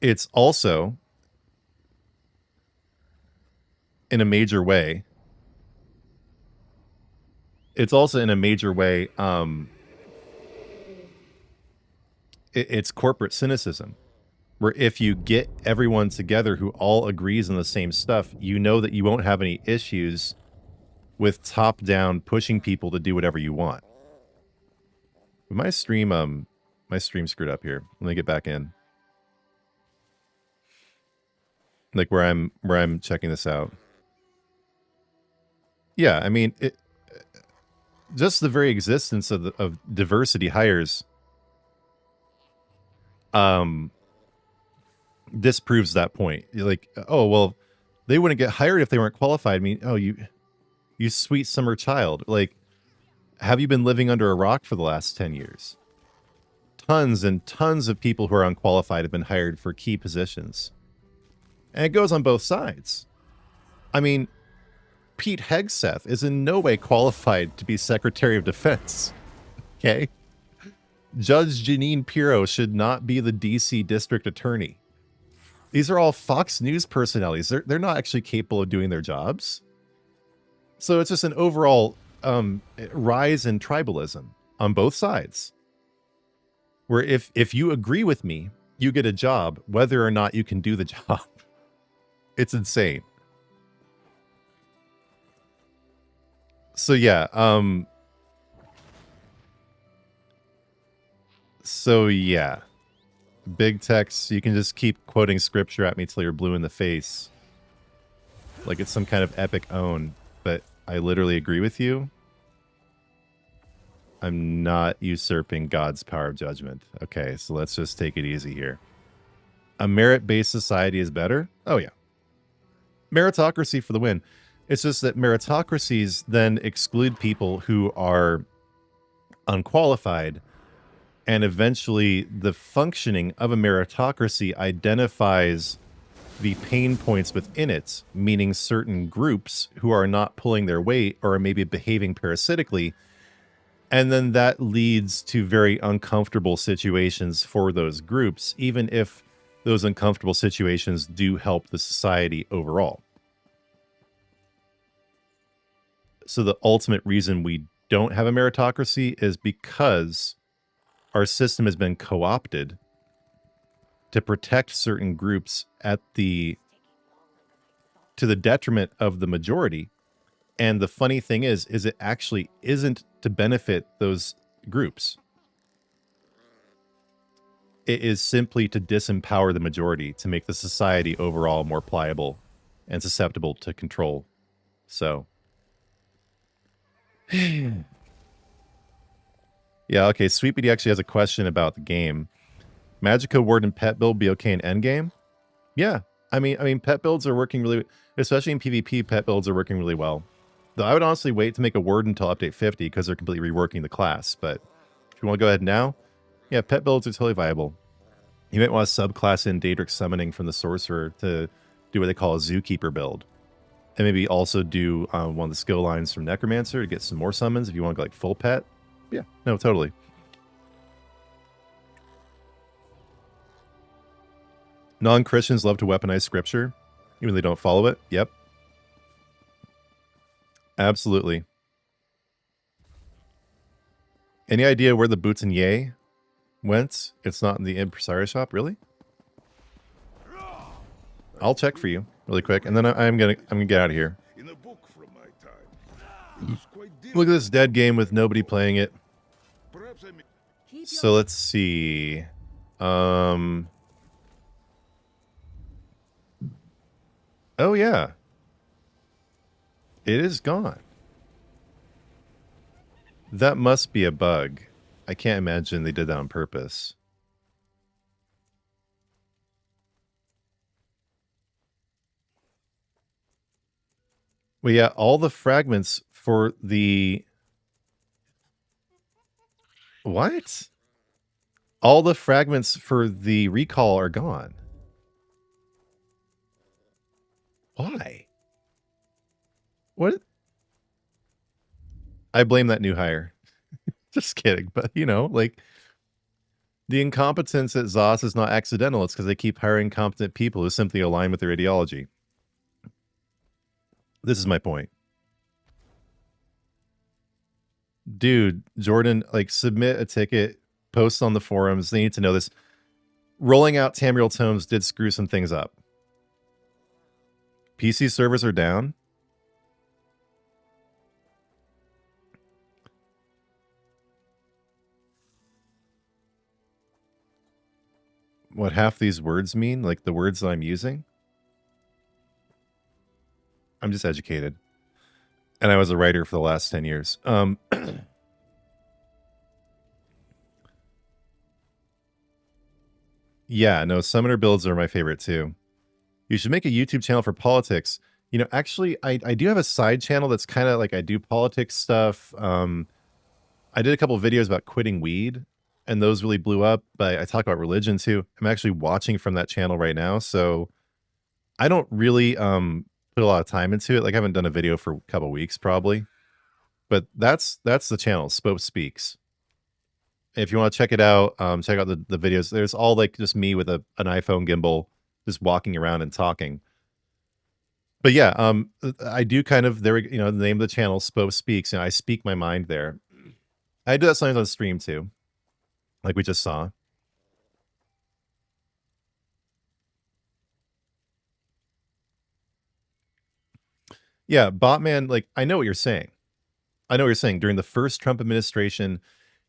It's also, in a major way, it's corporate cynicism, where if you get everyone together who all agrees on the same stuff, you know that you won't have any issues with top-down pushing people to do whatever you want. My stream screwed up here. Let me get back in. Like where I'm checking this out. Yeah, I mean, just the very existence of diversity hires disproves that point. You're like, oh, well, they wouldn't get hired if they weren't qualified. I mean, oh, you sweet summer child. Like, have you been living under a rock for the last 10 years? Tons and tons of people who are unqualified have been hired for key positions. And it goes on both sides. I mean, Pete Hegseth is in no way qualified to be Secretary of Defense. Okay? Judge Janine Pirro should not be the DC District Attorney. These are all Fox News personalities. They're not actually capable of doing their jobs. So it's just an overall rise in tribalism on both sides. Where if you agree with me, you get a job, whether or not you can do the job. It's insane. So yeah, big text. You can just keep quoting scripture at me till you're blue in the face, like it's some kind of epic own. But I literally agree with you. I'm not usurping God's power of judgment. Okay, so let's just take it easy here. A merit-based society is better? Oh yeah. Meritocracy for the win. It's just that meritocracies then exclude people who are unqualified, and eventually the functioning of a meritocracy identifies the pain points within it, meaning certain groups who are not pulling their weight or maybe behaving parasitically, and then that leads to very uncomfortable situations for those groups, even if those uncomfortable situations do help the society overall. So the ultimate reason we don't have a meritocracy is because our system has been co-opted to protect certain groups to the detriment of the majority. And the funny thing is it actually isn't to benefit those groups. It is simply to disempower the majority, to make the society overall more pliable and susceptible to control. So, yeah, okay, Sweet BD actually has a question about the game. Magica Warden pet build be okay in endgame? Yeah, I mean, pet builds are working really, especially in PvP. Pet builds are working really well. Though I would honestly wait to make a Warden until update 50 because they're completely reworking the class. But if you want to go ahead now, yeah, pet builds are totally viable. You might want to subclass in Daedric Summoning from the Sorcerer to do what they call a Zookeeper build. And maybe also do one of the skill lines from Necromancer to get some more summons if you want to go like full pet. Yeah, no, totally. Non-Christians love to weaponize scripture, even though they don't follow it. Yep. Absolutely. Any idea where the Boots and Yay went? It's not in the Impresario shop, really? I'll check for you really quick, and then I'm gonna get out of here. In a book from my time. It was quite Look at this dead game with nobody playing it. Perhaps I may... So let's see. Oh yeah. It is gone. That must be a bug. I can't imagine they did that on purpose. Well, yeah, all the fragments for the... What? All the fragments for the recall are gone. Why? What? I blame that new hire. Just kidding. But, you know, like, the incompetence at ZOS is not accidental. It's because they keep hiring competent people who simply align with their ideology. This is my point. Dude, Jordan, like, submit a ticket, post on the forums. They need to know this. Rolling out Tamriel Tomes did screw some things up. PC servers are down. What half these words mean? Like the words that I'm using? I'm just educated. And I was a writer for the last 10 years. Yeah, no, summoner builds are my favorite too. You should make a YouTube channel for politics. You know, actually, I do have a side channel that's kind of like I do politics stuff. I did a couple of videos about quitting weed, and those really blew up. But I talk about religion too. I'm actually watching from that channel right now, so I don't really put a lot of time into it. Like I haven't done a video for a couple of weeks probably. But that's the channel, Spopes Speaks. If you want to check it out, check out the videos. There's all like just me with an iPhone gimbal just walking around and talking. But yeah, I do kind of, there, you know, the name of the channel, Spopes Speaks, and I speak my mind there. I do that sometimes on stream too, like we just saw. Yeah, Botman, like, I know what you're saying. I know what you're saying. During the first Trump administration,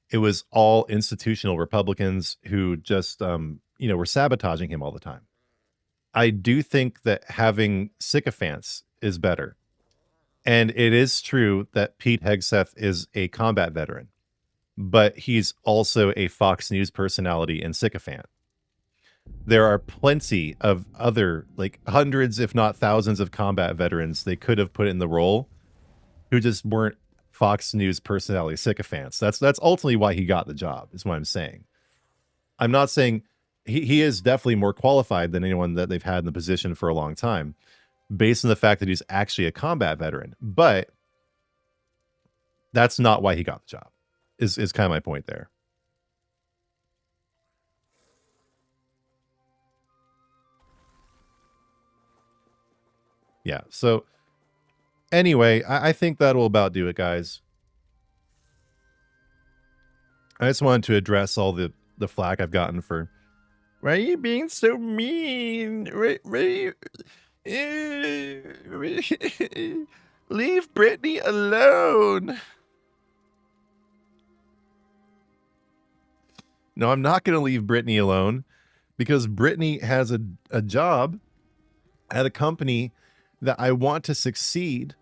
it was all institutional Republicans who just, were sabotaging him all the time. I do think that having sycophants is better. And it is true that Pete Hegseth is a combat veteran, but he's also a Fox News personality and sycophant. There are plenty of other, like hundreds, if not thousands, of combat veterans they could have put in the role who just weren't Fox News personality sycophants. That's ultimately why he got the job, is what I'm saying. I'm not saying he is definitely more qualified than anyone that they've had in the position for a long time, based on the fact that he's actually a combat veteran. But that's not why he got the job, is kind of my point there. Yeah, so anyway, I think that will about do it, guys. I just wanted to address all the flack I've gotten for, why are you being so mean? Leave Brittany alone. No, I'm not going to leave Brittany alone, because Brittany has a job at a company that I want to succeed,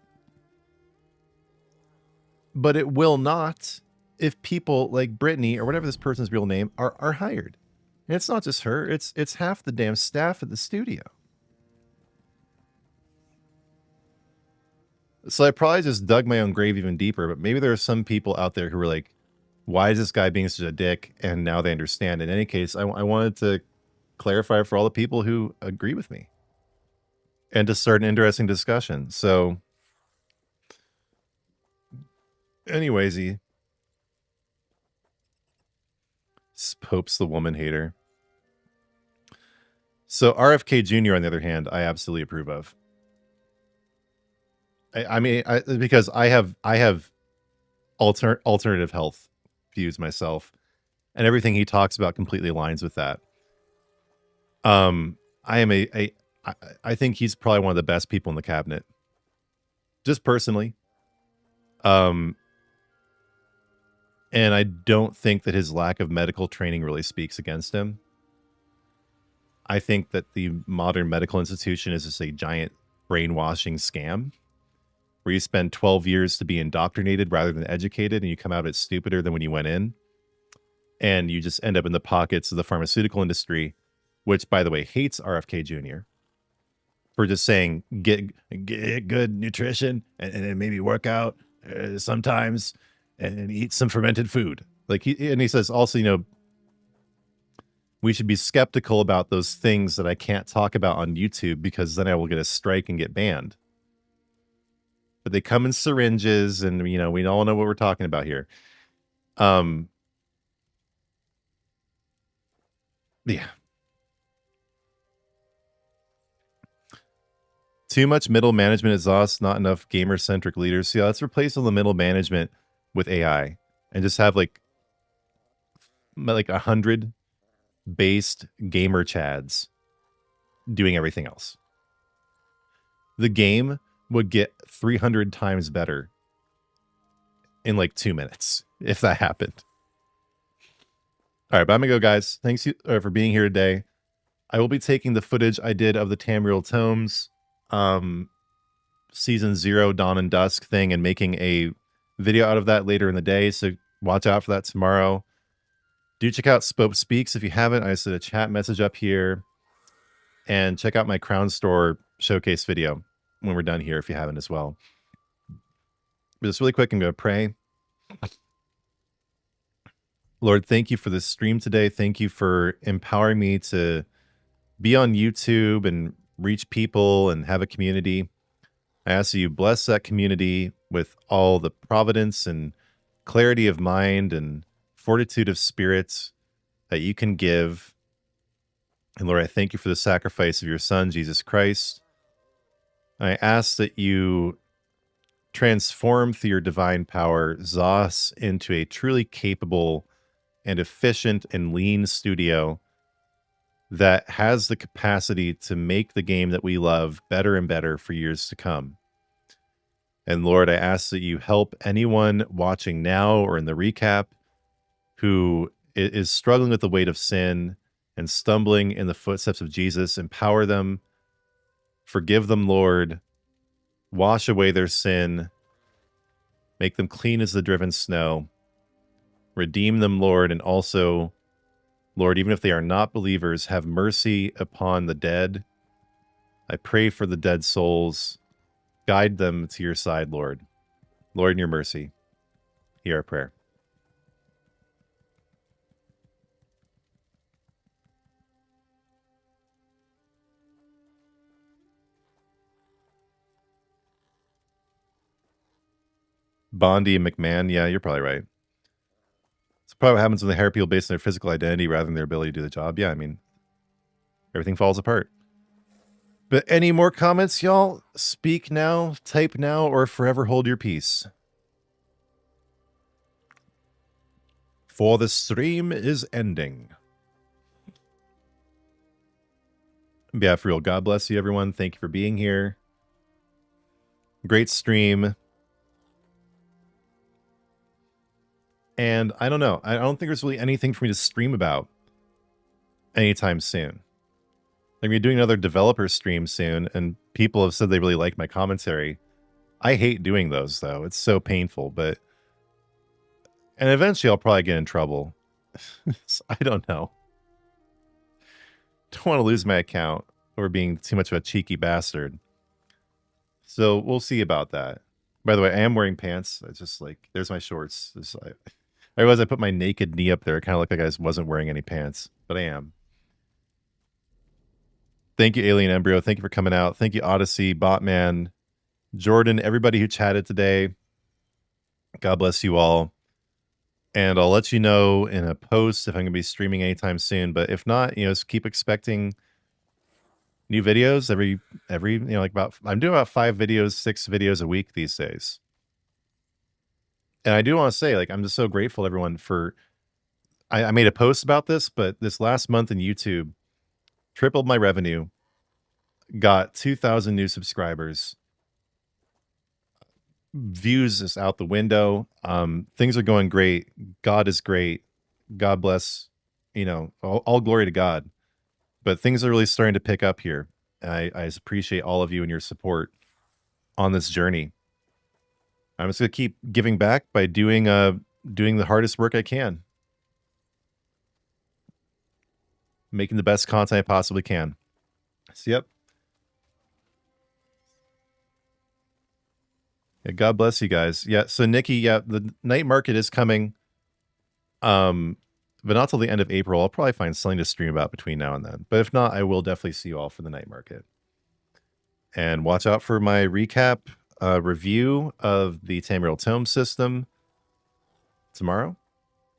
but it will not if people like Brittany, or whatever this person's real name, are hired. And it's not just her, it's half the damn staff at the studio. So I probably just dug my own grave even deeper, but maybe there are some people out there who were like, why is this guy being such a dick? And now they understand. In any case, I wanted to clarify for all the people who agree with me and to start an interesting discussion. So anyways, Spopes the woman hater. So RFK Jr., on the other hand, I absolutely approve of. I mean, because I have alternative health views myself, and everything he talks about completely aligns with that. I think he's probably one of the best people in the cabinet, just personally. And I don't think that his lack of medical training really speaks against him. I think that the modern medical institution is just a giant brainwashing scam where you spend 12 years to be indoctrinated rather than educated, and you come out as stupider than when you went in. And you just end up in the pockets of the pharmaceutical industry, which, by the way, hates RFK Jr. for just saying, get good nutrition and maybe work out sometimes and eat some fermented food. Like he says also, we should be skeptical about those things that I can't talk about on YouTube, because then I will get a strike and get banned. But they come in syringes, and we all know what we're talking about here. Yeah. Too much middle management exhaust, not enough gamer-centric leaders. So yeah, let's replace all the middle management with AI and just have like 100 based gamer chads doing everything else. The game would get 300 times better in like 2 minutes if that happened. All right, but I'm gonna go, guys. Thanks for being here today. I will be taking the footage I did of the Tamriel Tomes season 0 Dawn and Dusk thing and making a video out of that later in the day, so watch out for that tomorrow. Do check out Spopes Speaks if you haven't. I just did a chat message up here, and check out my Crown Store showcase video when we're done here if you haven't as well. But just really quick, I'm going to pray. Lord, thank you for this stream today. Thank you for empowering me to be on YouTube and reach people and have a community. I ask that you bless that community with all the providence and clarity of mind and fortitude of spirits that you can give. And Lord, I thank you for the sacrifice of your Son, Jesus Christ. I ask that you transform through your divine power ZOS into a truly capable and efficient and lean studio that has the capacity to make the game that we love better and better for years to come. And Lord, I ask that you help anyone watching now or in the recap who is struggling with the weight of sin and stumbling in the footsteps of Jesus. Empower them, forgive them, Lord, wash away their sin, make them clean as the driven snow, redeem them, Lord, and also, Lord, even if they are not believers, have mercy upon the dead. I pray for the dead souls. Guide them to your side, Lord. Lord, in your mercy, hear our prayer. Bondi and McMahon, yeah, you're probably right. It's probably what happens when they hire people based on their physical identity rather than their ability to do the job. Yeah, I mean, everything falls apart. But any more comments, y'all? Speak now, type now, or forever hold your peace. For the stream is ending. Yeah, for real. God bless you, everyone. Thank you for being here. Great stream. And I don't know. I don't think there's really anything for me to stream about anytime soon. Like, we're doing another developer stream soon, and people have said they really like my commentary. I hate doing those, though. It's so painful, but... And eventually I'll probably get in trouble. So I don't know. Don't want to lose my account or being too much of a cheeky bastard. So we'll see about that. By the way, I am wearing pants. It's just like, there's my shorts. I realized I put my naked knee up there. It kind of looked like I just wasn't wearing any pants, but I am. Thank you, Alien Embryo. Thank you for coming out. Thank you, Odyssey, Botman, Jordan, everybody who chatted today. God bless you all. And I'll let you know in a post if I'm going to be streaming anytime soon. But if not, just keep expecting new videos every I'm doing about 5 videos, 6 videos a week these days. And I do want to say, I'm just so grateful to everyone for, I made a post about this, but this last month in YouTube, tripled my revenue, got 2,000 new subscribers. Views is out the window. Things are going great. God is great. God bless, all glory to God. But things are really starting to pick up here. I appreciate all of you and your support on this journey. I'm just going to keep giving back by doing the hardest work I can. Making the best content I possibly can. So, yep. Yeah, God bless you guys. Yeah, so Nikki, yeah, the night market is coming. But not till the end of April. I'll probably find something to stream about between now and then. But if not, I will definitely see you all for the night market. And watch out for my recap review of the Tamriel Tomes system tomorrow.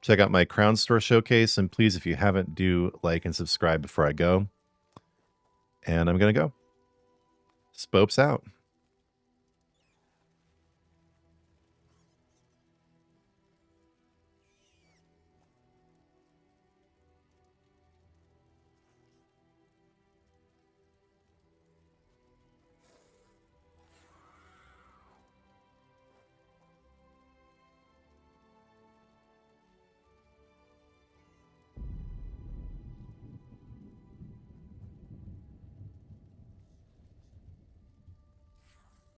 Check out my Crown Store showcase. And please, if you haven't, do like and subscribe before I go. And I'm going to go. Spopes out.